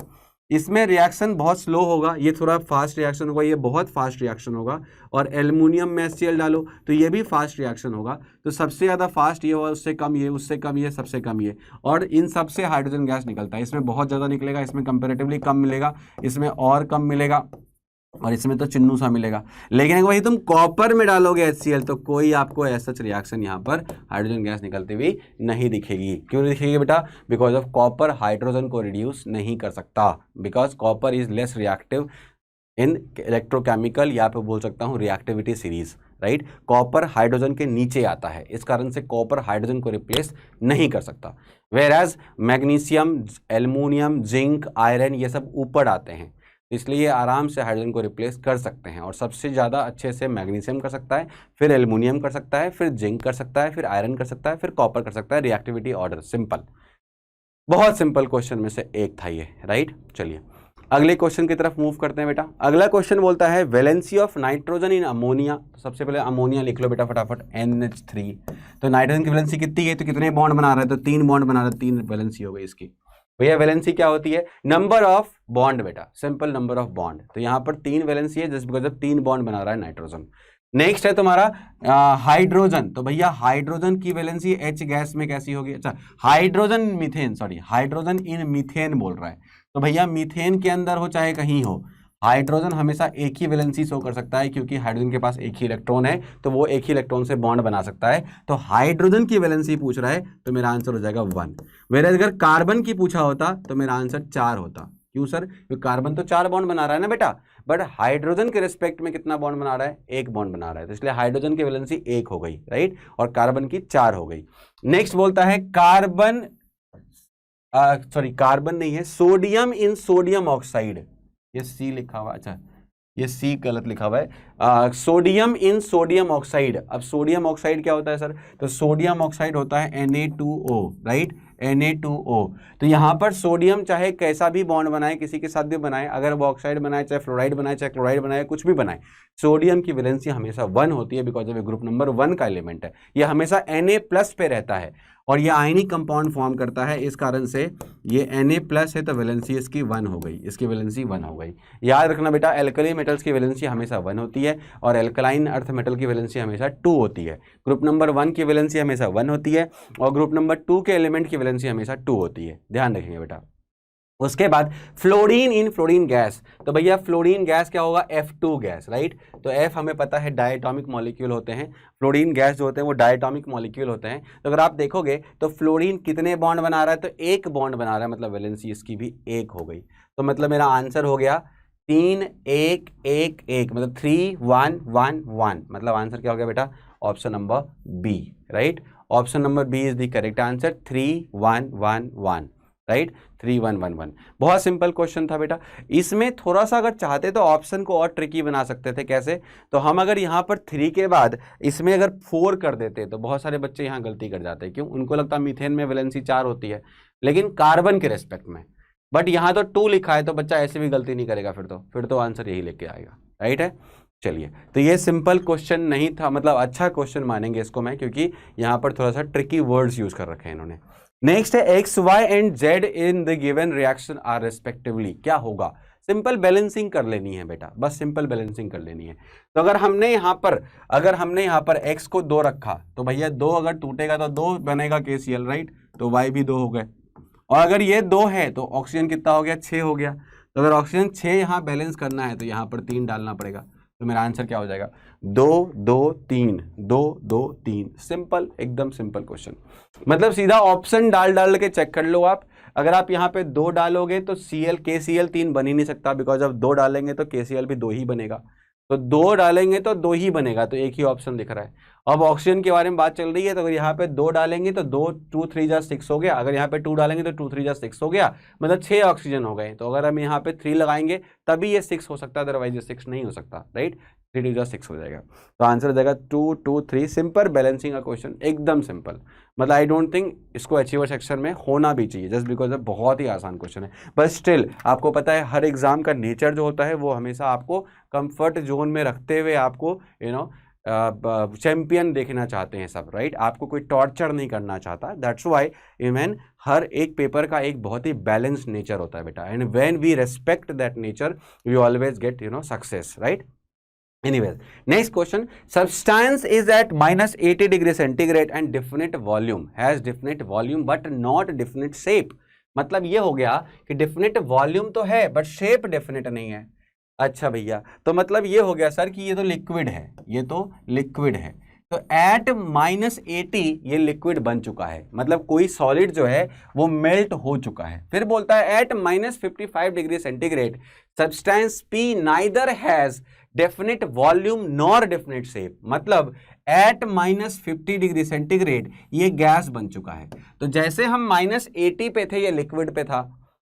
इसमें रिएक्शन बहुत स्लो होगा, ये थोड़ा फास्ट रिएक्शन होगा, ये बहुत फास्ट रिएक्शन होगा। और एल्युमिनियम में HCl डालो तो ये भी फास्ट रिएक्शन होगा। तो सबसे ज़्यादा फास्ट ये होगा, उससे कम ये, उससे कम ये, सबसे कम ये। और इन सब से हाइड्रोजन गैस निकलता है, इसमें बहुत ज़्यादा निकलेगा, इसमें कंपेरेटिवली कम मिलेगा, इसमें और कम मिलेगा, और इसमें तो चिन्नू सा मिलेगा। लेकिन अगर वही तुम कॉपर में डालोगे HCl तो कोई आपको ऐसा रिएक्शन यहाँ पर हाइड्रोजन गैस निकलती हुई नहीं दिखेगी। क्यों नहीं दिखेगी बेटा, बिकॉज ऑफ कॉपर हाइड्रोजन को रिड्यूस नहीं कर सकता, because copper is less reactive in electrochemical, या पे बोल सकता हूँ reactivity series, right. Copper hydrogen के नीचे आता है, इस कारण से कॉपर हाइड्रोजन को रिप्लेस नहीं कर सकता। Whereas magnesium, aluminium, zinc, iron ये सब ऊपर आते हैं, इसलिए ये आराम से हाइड्रोजन को रिप्लेस कर सकते हैं। और सबसे ज़्यादा अच्छे से मैग्नीशियम कर सकता है, फिर एल्युमिनियम कर सकता है, फिर जिंक कर सकता है, फिर आयरन कर सकता है, फिर कॉपर कर सकता है। रिएक्टिविटी ऑर्डर सिंपल, बहुत सिंपल क्वेश्चन में से एक था ये, राइट। चलिए अगले क्वेश्चन की तरफ मूव करते हैं बेटा। अगला क्वेश्चन बोलता है valency of nitrogen in ammonia. तो सबसे पहले अमोनिया लिख लो बेटा फटाफट, NH3। तो नाइट्रोजन की वैलेंसी कितनी है, तो कितने बॉन्ड बना रहा है, तो 3 बॉन्ड बना रहा है, 3 वैलेंसी हो गई इसकी। भैया वैलेंसी क्या होती है, नंबर ऑफ बॉन्ड बेटा, सिंपल नंबर ऑफ बॉन्ड। तो यहाँ पर 3 वैलेंसी है जस्ट बिकॉज ऑफ 3 बॉन्ड बना रहा है नाइट्रोजन। नेक्स्ट है तुम्हारा हाइड्रोजन। तो भैया हाइड्रोजन की वैलेंसी H गैस में कैसी होगी, अच्छा hydrogen methane, sorry hydrogen in methane बोल रहा है। तो भैया मीथेन के अंदर हो चाहे कहीं हो, हाइड्रोजन हमेशा एक ही वैलेंसी शो कर सकता है, क्योंकि हाइड्रोजन के पास एक ही इलेक्ट्रॉन है, तो वो एक ही इलेक्ट्रॉन से बॉन्ड बना सकता है। तो हाइड्रोजन की वैलेंसी पूछ रहा है तो मेरा आंसर हो जाएगा 1। वेयर अगर कार्बन की पूछा होता तो मेरा आंसर 4 होता। क्यों सर, क्योंकि कार्बन तो 4 बॉन्ड बना रहा है ना बेटा, बट हाइड्रोजन के रिस्पेक्ट में कितना बॉन्ड बना रहा है, 1 बॉन्ड बना रहा है। तो इसलिए हाइड्रोजन की वैलेंसी 1 हो गई, राइट, और कार्बन की 4 हो गई। नेक्स्ट बोलता है कार्बन, सॉरी कार्बन नहीं है, सोडियम इन सोडियम ऑक्साइड, ये सी लिखा हुआ, अच्छा ये सी गलत लिखा हुआ है। सोडियम इन सोडियम ऑक्साइड। अब सोडियम ऑक्साइड क्या होता है सर? तो सोडियम ऑक्साइड होता है Na2O, राइट, Na2O। तो यहाँ पर सोडियम चाहे कैसा भी बॉन्ड बनाए, किसी के साथ भी बनाए, अगर वो ऑक्साइड बनाए, चाहे फ्लोराइड बनाए, चाहे क्लोराइड बनाए, कुछ भी बनाए, सोडियम की वैलेंसी हमेशा 1 होती है, बिकॉज ऑफ ग्रुप नंबर 1 का एलिमेंट है। ये हमेशा Na+ पे रहता है और ये आयनिक कंपाउंड फॉर्म करता है, इस कारण से ये Na+ है तो वैलेंसी इसकी 1 हो गई, इसकी वैलेंसी 1 हो गई। याद रखना बेटा, एल्कली मेटल्स की वैलेंसी हमेशा 1 होती है और एल्कलाइन अर्थ मेटल की वैलेंसी हमेशा 2 होती है। ग्रुप नंबर 1 की वैलेंसी हमेशा 1 होती है और ग्रुप नंबर 2 के एलिमेंट की वैलेंसी हमेशा 2 होती है, ध्यान रखेंगे बेटा। उसके बाद फ्लोरीन इन फ्लोरीन गैस। तो भैया फ्लोरीन गैस क्या होगा? F2 gas, right. तो F हमें पता है डायटोमिक मॉलिक्यूल होते हैं, फ्लोरीन गैस जो होते हैं वो डायटोमिक मॉलिक्यूल होते हैं। तो अगर आप देखोगे तो फ्लोरीन कितने बॉन्ड बना रहा है? तो 1 बॉन्ड बना रहा है, मतलब वैलेंसी इसकी भी 1 हो गई। तो मतलब मेरा आंसर हो गया 3 1 1 1, मतलब 3 1 1 1। मतलब आंसर क्या हो गया बेटा? Option number B, right. Option number B is the correct answer, 3 1 1 1, right, 3 1 1 1। बहुत सिंपल क्वेश्चन था बेटा। इसमें थोड़ा सा अगर चाहते तो ऑप्शन को और ट्रिकी बना सकते थे। कैसे? तो हम अगर यहाँ पर 3 के बाद इसमें अगर 4 कर देते तो बहुत सारे बच्चे यहाँ गलती कर जाते हैं। क्यों? उनको लगता है मीथेन में वैलेंसी 4 होती है लेकिन कार्बन के रेस्पेक्ट में, बट यहाँ तो 2 लिखा है, तो बच्चा ऐसे भी गलती नहीं करेगा, फिर तो आंसर यही लेके आएगा, राइट है। चलिए, तो ये सिंपल क्वेश्चन नहीं था, मतलब अच्छा क्वेश्चन मानेंगे इसको मैं, क्योंकि यहाँ पर थोड़ा सा ट्रिकी वर्ड्स यूज कर रखे हैं इन्होंने। नेक्स्ट है X Y and Z in the given reaction are respectively. क्या होगा? सिंपल बैलेंसिंग कर लेनी है बेटा, बस सिंपल बैलेंसिंग कर लेनी है। तो अगर हमने यहाँ पर x को 2 रखा तो भैया 2 अगर टूटेगा तो 2 बनेगा KCl, राइट। तो y भी 2 हो गए, और अगर ये 2 है तो ऑक्सीजन कितना हो गया? 6 हो गया। तो अगर ऑक्सीजन 6 यहाँ बैलेंस करना है तो यहाँ पर 3 डालना पड़ेगा। तो मेरा आंसर क्या हो जाएगा? 2 2 3 2 2 3। सिंपल, एकदम सिंपल क्वेश्चन। मतलब सीधा ऑप्शन डाल के चेक कर लो आप। अगर आप यहाँ पे 2 डालोगे तो KCl 3 बन ही नहीं सकता, बिकॉज अब 2 डालेंगे तो KCl भी 2 ही बनेगा। तो 2 डालेंगे तो 2 ही बनेगा, तो एक ही ऑप्शन दिख रहा है। अब ऑक्सीजन के बारे में बात चल रही है, तो अगर यहाँ पे 2 डालेंगे तो 2 3 जा 6 हो गया। अगर यहाँ पे 2 डालेंगे तो 2 3 जा 6 हो गया, मतलब 6 ऑक्सीजन हो गए। तो अगर हम यहाँ पे 3 लगाएंगे तभी ये 6 हो सकता है, अदरवाइज ये 6 नहीं हो सकता, राइट। 3 2 जा 6 हो जाएगा। तो आंसर हो जाएगा 2 2 3। सिंपल बैलेंसिंग का क्वेश्चन, एकदम सिंपल। मतलब आई डोंट थिंक इसको अचीवर सेक्शन में होना भी चाहिए, जस्ट बिकॉज बहुत ही आसान क्वेश्चन है। बट स्टिल आपको पता है हर एग्जाम का नेचर जो होता है वो हमेशा आपको कंफर्ट जोन में रखते हुए आपको चैंपियन देखना चाहते हैं सब, राइट। आपको कोई टॉर्चर नहीं करना चाहता। दैट्स व्हाई इवन हर एक पेपर का एक बहुत ही बैलेंस नेचर होता है बेटा, and when we respect that nature we always get success, right. Anyways, next question. Substance is at -80 degree centigrade and definite volume, has definite volume but not definite shape. मतलब ये हो गया कि definite volume तो है but shape definite नहीं है। अच्छा भैया, तो मतलब ये हो गया सर कि ये तो लिक्विड है, ये तो लिक्विड है। तो एट -80 ये लिक्विड बन चुका है, मतलब कोई सॉलिड जो है वो मेल्ट हो चुका है। फिर बोलता है at -55 degree centigrade substance P neither has definite volume nor definite shape. मतलब एट -50 डिग्री सेंटीग्रेड ये गैस बन चुका है। तो जैसे हम -80 पे थे ये लिक्विड पे था,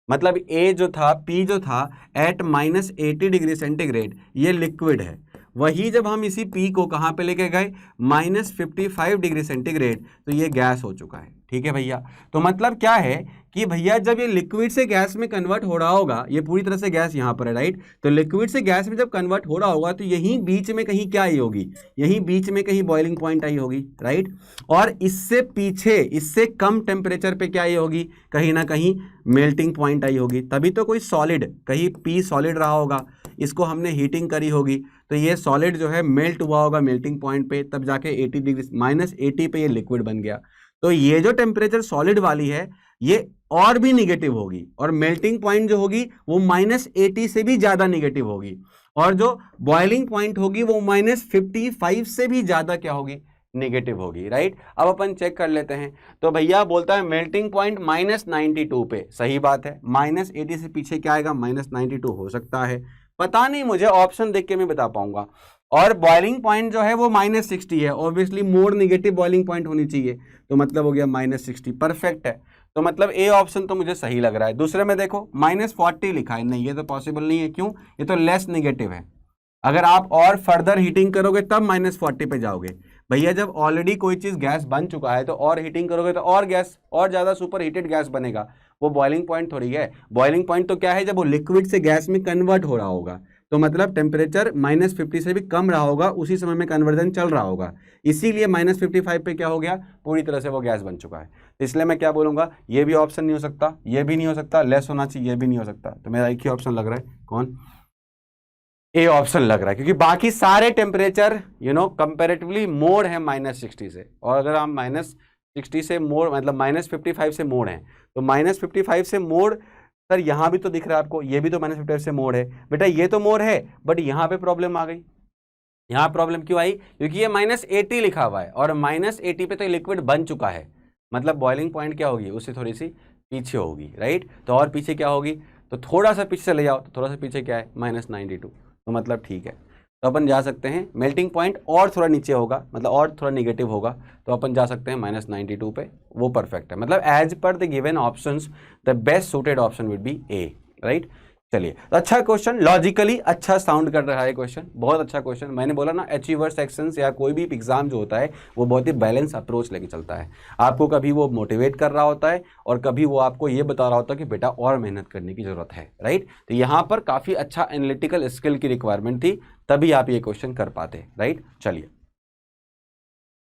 मतलब A जो था, P जो था एट -80 डिग्री सेंटीग्रेड ये लिक्विड है। वही जब हम इसी P को कहाँ पे लेके गए -55 डिग्री सेंटीग्रेड तो ये गैस हो चुका है। ठीक है भैया, तो मतलब क्या है कि भैया जब ये लिक्विड से गैस में कन्वर्ट हो रहा होगा, ये पूरी तरह से गैस यहाँ पर है, राइट। तो लिक्विड से गैस में जब कन्वर्ट हो रहा होगा तो यहीं बीच में कहीं क्या आई होगी? यहीं बीच में कहीं बॉइलिंग पॉइंट आई होगी, राइट। और इससे पीछे इससे कम टेम्परेचर पे क्या आई होगी? कहीं ना कहीं मेल्टिंग पॉइंट आई होगी। तभी तो कोई सॉलिड, कहीं P सॉलिड रहा होगा, इसको हमने हीटिंग करी होगी, तो ये सॉलिड जो है मेल्ट हुआ होगा मेल्टिंग पॉइंट पे, तब जाके 80 डिग्री -80 पे ये लिक्विड बन गया। तो ये जो टेम्परेचर सॉलिड वाली है ये और भी निगेटिव होगी, और मेल्टिंग पॉइंट जो होगी वो -80 से भी ज्यादा निगेटिव होगी, और जो बॉइलिंग पॉइंट होगी वो -55 से भी ज्यादा क्या होगी? नेगेटिव होगी, राइट। अब अपन चेक कर लेते हैं। तो भैया बोलता है मेल्टिंग पॉइंट -92 पे, सही बात है। -80 से पीछे क्या आएगा? -92 हो सकता है, पता नहीं, मुझे ऑप्शन देख के मैं बता पाऊंगा। और बॉइलिंग पॉइंट जो है वो -60 है, obviously more negative boiling point होनी चाहिए, तो मतलब हो गया -60, परफेक्ट है। तो मतलब ए ऑप्शन तो मुझे सही लग रहा है। दूसरे में देखो -40 लिखा है, नहीं ये तो पॉसिबल नहीं है। क्यों? ये तो लेस नेगेटिव है, अगर आप और फर्दर हीटिंग करोगे तब -40 पे जाओगे। भैया जब ऑलरेडी कोई चीज गैस बन चुका है तो और हीटिंग करोगे तो और गैस, और ज्यादा सुपर हीटेड गैस बनेगा। वो बॉइलिंग पॉइंट थोड़ी है। बॉइलिंग पॉइंट तो क्या है, जब वो लिक्विड से गैस में कन्वर्ट हो रहा होगा, तो मतलब टेम्परेचर -50 से भी कम रहा होगा, उसी समय में कन्वर्जन चल रहा होगा। इसीलिए -55 पे क्या हो गया, पूरी तरह से वो गैस बन चुका है। इसलिए मैं क्या बोलूंगा, ये भी ऑप्शन नहीं हो सकता, ये भी नहीं हो सकता, लेस होना चाहिए, ये भी नहीं हो सकता। तो मेरा एक ही ऑप्शन लग रहा है, कौन, ए ऑप्शन लग रहा है, क्योंकि बाकी सारे टेम्परेचर कंपेरेटिवली मोर है -60 से। और अगर हम -60 से मोर मतलब -55 से मोर है, तो -55 से मोर, सर यहाँ भी तो दिख रहा है आपको, ये भी तो -55 से मोर है। बेटा ये तो मोर है, बट यहाँ पे प्रॉब्लम आ गई। यहाँ प्रॉब्लम क्यों आई, क्योंकि ये -80 लिखा हुआ है, और -80 पे तो लिक्विड बन चुका है। मतलब बॉइलिंग पॉइंट क्या होगी, उससे थोड़ी सी पीछे होगी, राइट। तो और पीछे क्या होगी, तो थोड़ा सा पीछे चले जाओ, तो थोड़ा सा पीछे क्या है, -92। तो मतलब ठीक है, तो अपन जा सकते हैं मेल्टिंग पॉइंट और थोड़ा नीचे होगा, मतलब और थोड़ा निगेटिव होगा, तो अपन जा सकते हैं -92 पे, वो परफेक्ट है। मतलब as per the given options the best suited option would be A, right. चलिए, तो अच्छा क्वेश्चन, लॉजिकली अच्छा साउंड कर रहा है क्वेश्चन, बहुत अच्छा क्वेश्चन। मैंने बोला ना, अचीवर सेक्शंस या कोई भी एग्जाम जो होता है वो बहुत ही बैलेंस अप्रोच लेके चलता है। आपको कभी वो मोटिवेट कर रहा होता है, और कभी वो आपको ये बता रहा होता है कि बेटा और मेहनत करने की जरूरत है, राइट। तो यहाँ पर काफी अच्छा एनालिटिकल स्किल की रिक्वायरमेंट थी, तभी आप ये क्वेश्चन कर पाते, राइट। चलिए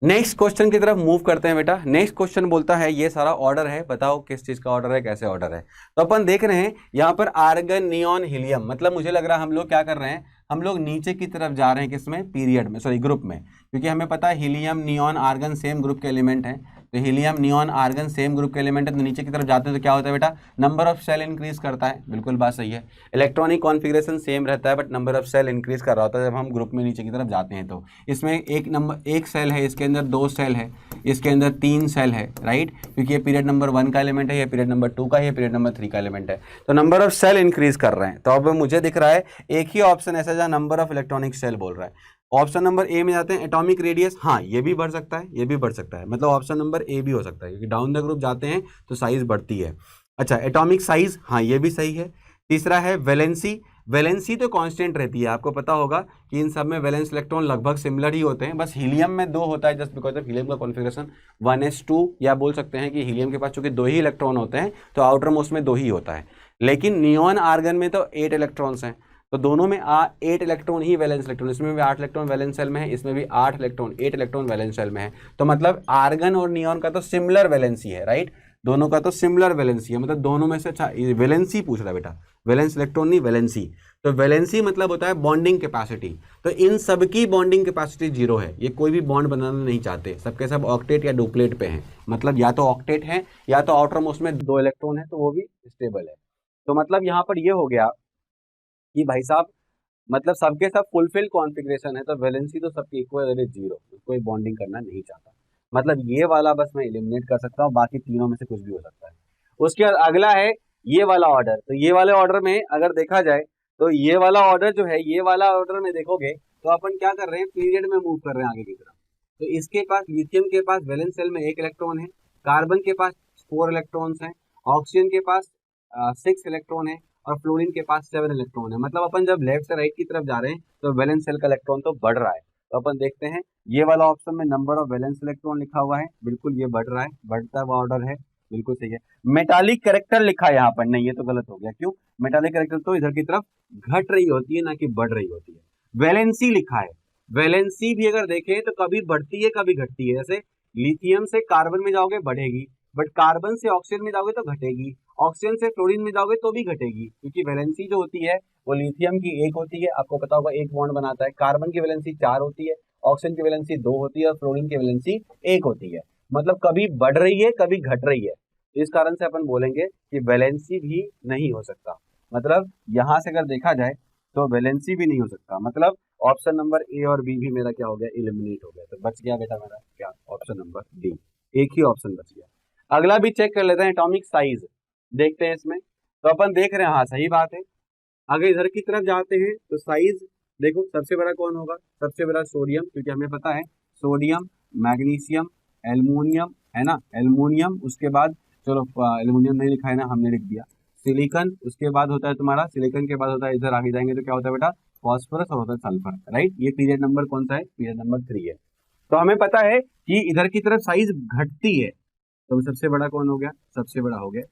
नेक्स्ट क्वेश्चन की तरफ मूव करते हैं बेटा। नेक्स्ट क्वेश्चन बोलता है, ये सारा ऑर्डर है, बताओ किस चीज का ऑर्डर है, कैसे ऑर्डर है। तो अपन देख रहे हैं यहाँ पर आर्गन, नियॉन, हीलियम, मतलब मुझे लग रहा है हम लोग क्या कर रहे हैं, हम लोग नीचे की तरफ जा रहे हैं, किसमें, पीरियड में, सॉरी ग्रुप में। क्योंकि हमें पता है helium, neon, argon same group के एलिमेंट हैं। तो helium, neon, argon same group के एलिमेंट है, तो नीचे की तरफ जाते हैं तो क्या होता है बेटा, नंबर ऑफ सेल इंक्रीज करता है। बिल्कुल बात सही है। इलेक्ट्रॉनिक कॉन्फिगरेशन सेम रहता है, but number of shell increase कर रहा होता है जब हम ग्रुप में नीचे की तरफ जाते हैं। तो इसमें एक सेल है, इसके अंदर 2 सेल है, इसके अंदर 3 सेल है, राइट। क्योंकि ये पीरियड नंबर 1 का एलिमेंट है, ये पीरियड नंबर 2 का है, ये पीरियड नंबर 3 का एलिमेंट है। तो नंबर ऑफ सेल इंक्रीज कर रहे हैं। तो अब मुझे दिख रहा है एक ही ऑप्शन ऐसा जहाँ नंबर ऑफ इलेक्ट्रॉनिक सेल बोल रहा है। ऑप्शन नंबर ए में जाते हैं, एटॉमिक रेडियस, हाँ ये भी बढ़ सकता है, ये भी बढ़ सकता है, मतलब ऑप्शन नंबर ए भी हो सकता है, क्योंकि डाउन द ग्रुप जाते हैं तो साइज बढ़ती है। अच्छा, एटॉमिक साइज, हाँ ये भी सही है। तीसरा है वैलेंसी, वैलेंसी तो कांस्टेंट रहती है, आपको पता होगा कि इन सब में वैलेंस इलेक्ट्रॉन लगभग सिमिलर ही होते हैं, बस हीलियम में 2 होता है, जस्ट बिकॉज ऑफ हीलियम का कॉन्फिगरेशन 1s2, या बोल सकते हैं कि हीलियम के पास चूंकि 2 ही इलेक्ट्रॉन होते हैं तो आउटर मोस्ट में 2 ही होता है। लेकिन नियॉन, आर्गन में तो 8 इलेक्ट्रॉन्स हैं, तो दोनों में 8 इलेक्ट्रॉन ही वैलेंस इलेक्ट्रॉन, इसमें भी 8 इलेक्ट्रॉन वैलेंस सेल में है, इसमें भी 8 इलेक्ट्रॉन वैलेंस सेल में है। तो मतलब आर्गन और नियॉन का तो सिमिलर वैलेंसी है, राइट। दोनों का तो सिमिलर वैलेंसी है, मतलब दोनों में से, अच्छा वैलेंसी पूछ रहा है बेटा, वैलेंस इलेक्ट्रॉन नहीं वैलेंसी। तो वैलेंसी मतलब होता है बॉन्डिंग कैपेसिटी। तो इन सबकी बॉन्डिंग कैपेसिटी 0 है, ये कोई भी बॉन्ड बनाना नहीं चाहते, सबके सब ऑक्टेट या डुप्लेट पे हैं, मतलब या तो ऑक्टेट है या तो आउटर मोस्ट में 2 इलेक्ट्रॉन है, तो वो भी स्टेबल है। तो मतलब यहाँ पर ये हो गया कि भाई साहब, मतलब सबके सब फुलफिल कॉन्फ़िगरेशन है, तो वैलेंसी तो सबकी इक्वल है 0, कोई बॉन्डिंग करना नहीं चाहता। मतलब ये वाला बस मैं एलिमिनेट कर सकता हूँ, बाकी तीनों में से कुछ भी हो सकता है। उसके बाद अगला है ये वाला ऑर्डर। तो ये वाले ऑर्डर में अगर देखा जाए तो ये वाला ऑर्डर जो है, ये वाला ऑर्डर में देखोगे तो अपन क्या कर रहे हैं, पीरियड में मूव कर रहे हैं आगे की तरफ। तो इसके पास, लिथियम के पास वैलेंस सेल में 1 इलेक्ट्रॉन है, कार्बन के पास 4 इलेक्ट्रॉन्स हैं, ऑक्सीजन के पास 6 इलेक्ट्रॉन है, और फ्लोरीन के पास 7 इलेक्ट्रॉन है। मतलब अपन जब लेफ्ट से राइट की तरफ जा रहे हैं तो वैलेंस सेल का इलेक्ट्रॉन तो बढ़ रहा है। तो अपन देखते हैं ये वाला ऑप्शन में नंबर ऑफ वैलेंस इलेक्ट्रॉन लिखा हुआ है, बिल्कुल ये बढ़ रहा है, बढ़ता हुआ ऑर्डर है, बिल्कुल सही है। मेटालिक कैरेक्टर लिखा है यहाँ पर, नहीं ये तो गलत हो गया। क्यों, मेटालिक कैरेक्टर तो इधर की तरफ घट रही होती है, ना कि बढ़ रही होती है। वैलेंसी लिखा है, वैलेंसी भी अगर देखें तो कभी बढ़ती है कभी घटती है। जैसे लिथियम से कार्बन में जाओगे बढ़ेगी, बट कार्बन से ऑक्सीजन में जाओगे तो घटेगी, ऑक्सीजन से फ्लोरीन में जाओगे तो भी घटेगी, क्योंकि वैलेंसी जो होती है वो लिथियम की 1 होती है, आपको पता होगा 1 बॉन्ड बनाता है। कार्बन की वैलेंसी 4 होती है, ऑक्सीजन की वैलेंसी 2 होती है, और फ्लोरीन की वैलेंसी 1 होती है। मतलब कभी बढ़ रही है कभी घट रही है। इस कारण से अपन बोलेंगे कि वैलेंसी भी नहीं हो सकता। मतलब यहां से अगर देखा जाए तो वैलेंसी भी नहीं हो सकता। मतलब ऑप्शन नंबर ए और बी भी मेरा क्या हो गया, एलिमिनेट हो गया। तो बच गया बेटा मेरा क्या, ऑप्शन नंबर डी, एक ही ऑप्शन बच गया। अगला भी चेक कर लेते हैं, एटॉमिक साइज देखते हैं इसमें। तो अपन देख रहे हैं, हाँ सही बात है। अगर इधर की तरफ जाते हैं तो साइज देखो, सबसे बड़ा कौन होगा, सबसे बड़ा सोडियम, क्योंकि हमें पता है सोडियम, मैग्नीशियम, एल्युमिनियम, है ना, एल्युमिनियम, उसके बाद चलो एल्युमिनियम नहीं लिखा है ना, हमने लिख दिया, सिलिकॉन, उसके बाद होता है तुम्हारा, सिलिकॉन के बाद होता है, इधर आगे जाएंगे तो क्या होता है बेटा, फॉस्फोरस और होता है सल्फर, राइट। ये पीरियड नंबर कौन सा है? पीरियड नंबर 3 है। तो हमें पता है कि इधर की तरफ साइज घटती है, तो सबसे बड़ा कौन हो गया? सबसे बड़ा हो गया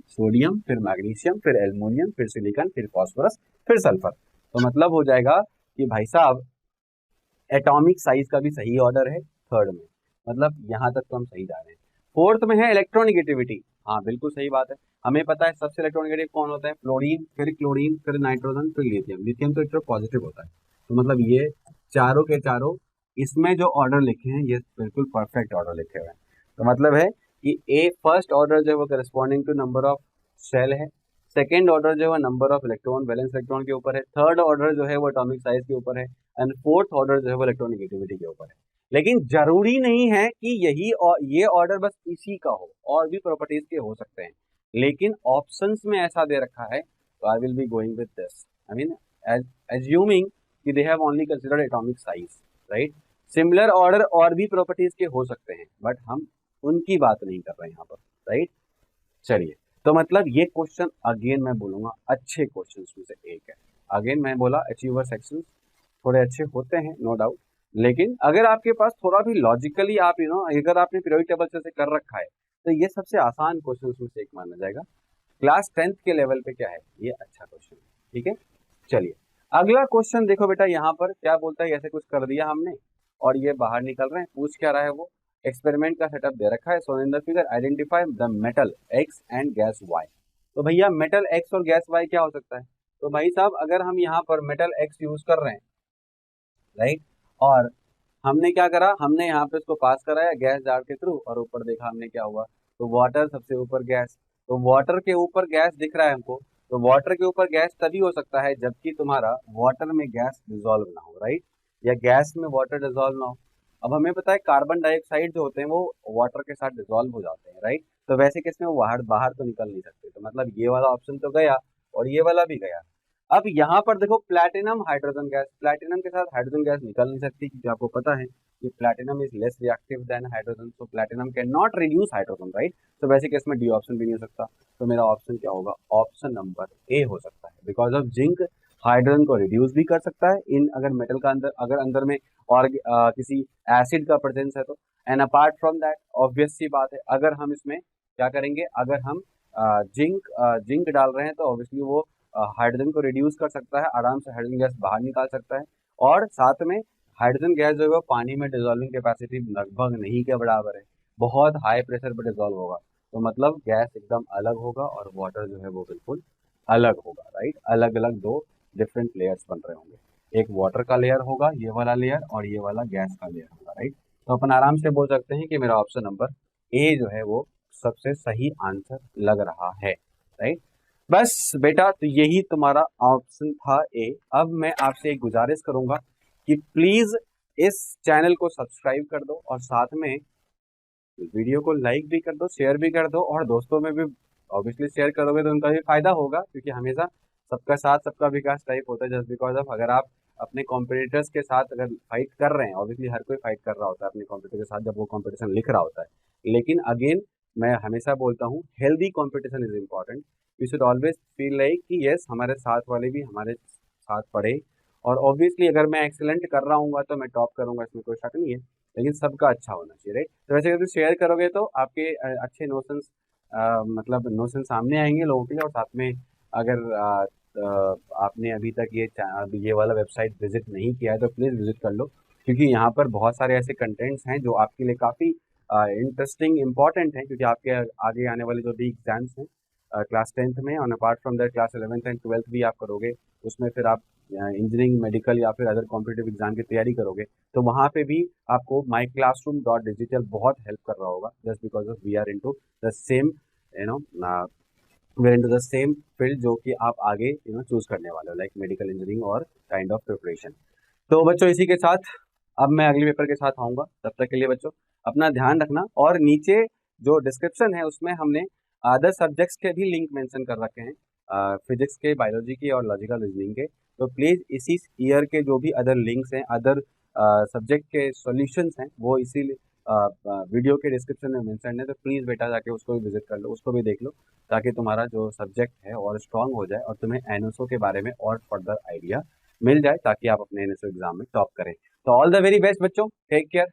सोडियम, फिर मैग्नीशियम, फिर एल्युमिनियम, फिर सिलिकॉन, फिर फॉस्फोरस, फिर सल्फर। तो मतलब हो जाएगा कि भाई साहब एटॉमिक साइज का भी सही ऑर्डर है थर्ड में, मतलब यहां तक तो हम सही जा रहे हैं। फोर्थ में है इलेक्ट्रोनिगेटिविटी, हाँ बिल्कुल सही बात है। हमें पता है सबसे इलेक्ट्रोनिगेटिव कौन होता है? फ्लोरीन, फिर क्लोरीन, फिर नाइट्रोजन, फिर लिथियम। लिथियम तो इलेक्ट्रो पॉजिटिव होता है। तो मतलब ये चारों के चारों इसमें जो ऑर्डर लिखे हैं ये बिल्कुल परफेक्ट ऑर्डर लिखे हुए हैं। तो मतलब है कि ए फर्स्ट ऑर्डर जो है वो corresponding to number of shell है, सेकेंड ऑर्डर जो है number of electron, valence electron के ऊपर है, थर्ड ऑर्डर जो है वो एटॉमिक साइज के ऊपर है, एंड फोर्थ ऑर्डर जो है वो इलेक्ट्रोनिगेटिविटी के ऊपर है। लेकिन जरूरी नहीं है कि यही ये ऑर्डर बस इसी का हो, और भी प्रॉपर्टीज के हो सकते हैं। लेकिन ऑप्शंस में ऐसा दे रखा है, तो I will be going with this, I mean assuming कि they have only considered atomic size, right. Similar order और भी प्रॉपर्टीज के हो सकते हैं, बट हम उनकी बात नहीं कर रहे हैं यहाँ पर, राइट। चलिए, तो मतलब ये क्वेश्चन अगेन मैं बोलूंगा अच्छे क्वेश्चन में से एक है। अगेन मैं बोला अचीवर सेक्शंस थोड़े अच्छे होते हैं, नो डाउट, लेकिन अगर आपके पास थोड़ा भी लॉजिकली आप अगर आपने पीरियोडिक टेबल से कर रखा है, तो ये सबसे आसान क्वेश्चन में से एक माना जाएगा। क्लास 10th के लेवल पे क्या है, ये अच्छा क्वेश्चन है, ठीक है। चलिए अगला क्वेश्चन देखो बेटा, यहाँ पर क्या बोलता है, ऐसे कुछ कर दिया हमने और ये बाहर निकल रहे हैं। पूछ क्या रहा है वो? एक्सपेरिमेंट का सेटअप दे रखा है, so in the figure identify the metal X and gas Y. तो भैया मेटल एक्स और गैस वाई क्या हो सकता है? तो भाई साहब अगर हम यहाँ पर मेटल एक्स यूज कर रहे हैं, राइट, और हमने क्या करा, हमने यहाँ पे इसको पास कराया गैस जार के थ्रू, और ऊपर देखा हमने क्या हुआ, तो वाटर सबसे ऊपर गैस। तो वाटर के ऊपर गैस दिख रहा है हमको, तो वाटर के ऊपर गैस तभी हो सकता है जबकि तुम्हारा वाटर में गैस डिजोल्व ना हो, राइट, या गैस में वाटर डिजोल्व ना हो। अब हमें पता है कार्बन डाइऑक्साइड जो होते हैं वो वाटर के साथ डिजोल्व हो जाते हैं, राइट। तो वैसे केस में वो बाहर बाहर तो निकल नहीं सकते, तो मतलब ये वाला ऑप्शन तो गया और ये वाला भी गया। अब यहाँ पर देखो प्लैटिनम हाइड्रोजन गैस, प्लैटिनम के साथ हाइड्रोजन गैस निकल नहीं सकती, क्योंकि आपको पता है कि platinum is less reactive than hydrogen, so platinum can not reduce hydrogen, right. तो वैसे केस में डी ऑप्शन भी नहीं हो सकता। तो मेरा ऑप्शन क्या होगा? ऑप्शन नंबर ए हो सकता है, बिकॉज ऑफ जिंक हाइड्रोजन को रिड्यूस भी कर सकता है इन, अगर मेटल का अंदर, अगर अंदर में और किसी एसिड का प्रेजेंस है तो। And apart from that obvious सी बात है, अगर हम इसमें क्या करेंगे, अगर हम जिंक डाल रहे हैं तो ऑब्वियसली वो हाइड्रोजन को रिड्यूस कर सकता है, आराम से हाइड्रोजन गैस बाहर निकाल सकता है। और साथ में हाइड्रोजन गैस जो है वो पानी में डिजोल्विंग कैपेसिटी लगभग नहीं के बराबर है, बहुत हाई प्रेशर पर डिजोल्व होगा। तो मतलब गैस एकदम अलग होगा और वाटर जो है वो बिल्कुल अलग होगा, राइट। अलग अलग दो डिफरेंट लेयर्स बन रहे होंगे, एक वाटर का लेयर होगा ये वाला लेयर, और ये वाला गैस का लेयर होगा, राइट। तो अपन आराम से बोल सकते हैं कि मेरा ऑप्शन नंबर ए जो है वो सबसे सही आंसर लग रहा है, राइट। बस बेटा, तो यही तुम्हारा ऑप्शन था ए। अब मैं आपसे एक गुजारिश करूंगा कि प्लीज इस चैनल को सब्सक्राइब कर दो, और साथ में वीडियो को लाइक भी कर दो, शेयर भी कर दो, और दोस्तों में भी ऑब्वियसली शेयर करोगे तो उनका भी फायदा होगा, क्योंकि हमेशा सबका साथ सबका विकास टाइप होता है। जस्ट बिकॉज ऑफ अगर आप अपने कॉम्पिटिटर्स के साथ अगर फाइट कर रहे हैं, ऑब्वियसली हर कोई फाइट कर रहा होता है अपने कॉम्पिटिटर के साथ जब वो कॉम्पिटिशन लिख रहा होता है, लेकिन अगेन मैं हमेशा बोलता हूँ healthy competition is important. You should always feel like कि यस हमारे साथ वाले भी हमारे साथ पढ़े, और ऑब्वियसली अगर मैं एक्सेलेंट कर रहा हूँ तो मैं टॉप करूंगा, इसमें कोई शक नहीं है, लेकिन सबका अच्छा होना चाहिए, राइट। तो वैसे अगर शेयर करोगे तो आपके अच्छे नोशंस, मतलब नोशन सामने आएंगे लोगों के लिए। और साथ में अगर आपने अभी तक ये वाला वेबसाइट विजिट नहीं किया है तो प्लीज़ विजिट कर लो, क्योंकि यहाँ पर बहुत सारे ऐसे कंटेंट्स हैं जो आपके लिए काफ़ी इंटरेस्टिंग इंपॉर्टेंट हैं, क्योंकि आपके आगे आने वाले जो भी एग्जाम्स हैं क्लास 10th में, और apart from that class 11th and 12th भी आप करोगे, उसमें फिर आप इंजीनियरिंग, मेडिकल या फिर अदर कॉम्पिटिटिव एग्जाम की तैयारी करोगे, तो वहाँ पे भी आपको माई क्लासरूम डॉट डिजिटल बहुत हेल्प कर रहा होगा, just because of we are into the same we are into the same field जो कि आप आगे चूज करने वाले हो, लाइक मेडिकल इंजीनियरिंग और काइंड ऑफ प्रिपरेशन। तो बच्चों इसी के साथ अब मैं अगले पेपर के साथ आऊँगा, तब तक के लिए बच्चों अपना ध्यान रखना। और नीचे जो डिस्क्रिप्शन है उसमें हमने अदर सब्जेक्ट्स के भी लिंक मेंशन कर रखे हैं, फिजिक्स के, बायोलॉजी के और लॉजिकल रीजनिंग के। तो प्लीज़ इसी ईयर के जो भी अदर लिंक्स हैं, अदर सब्जेक्ट के सॉल्यूशंस हैं, वो इसी वीडियो के डिस्क्रिप्शन में मेंशन है, तो प्लीज़ बेटा जाके उसको भी विजिट कर लो, उसको भी देख लो, ताकि तुम्हारा जो सब्जेक्ट है और स्ट्रांग हो जाए और तुम्हें एनएसओ के बारे में और फर्दर आइडिया मिल जाए, ताकि आप अपने एनएसओ एग्जाम में टॉप करें। तो ऑल द वेरी बेस्ट बच्चों, टेक केयर।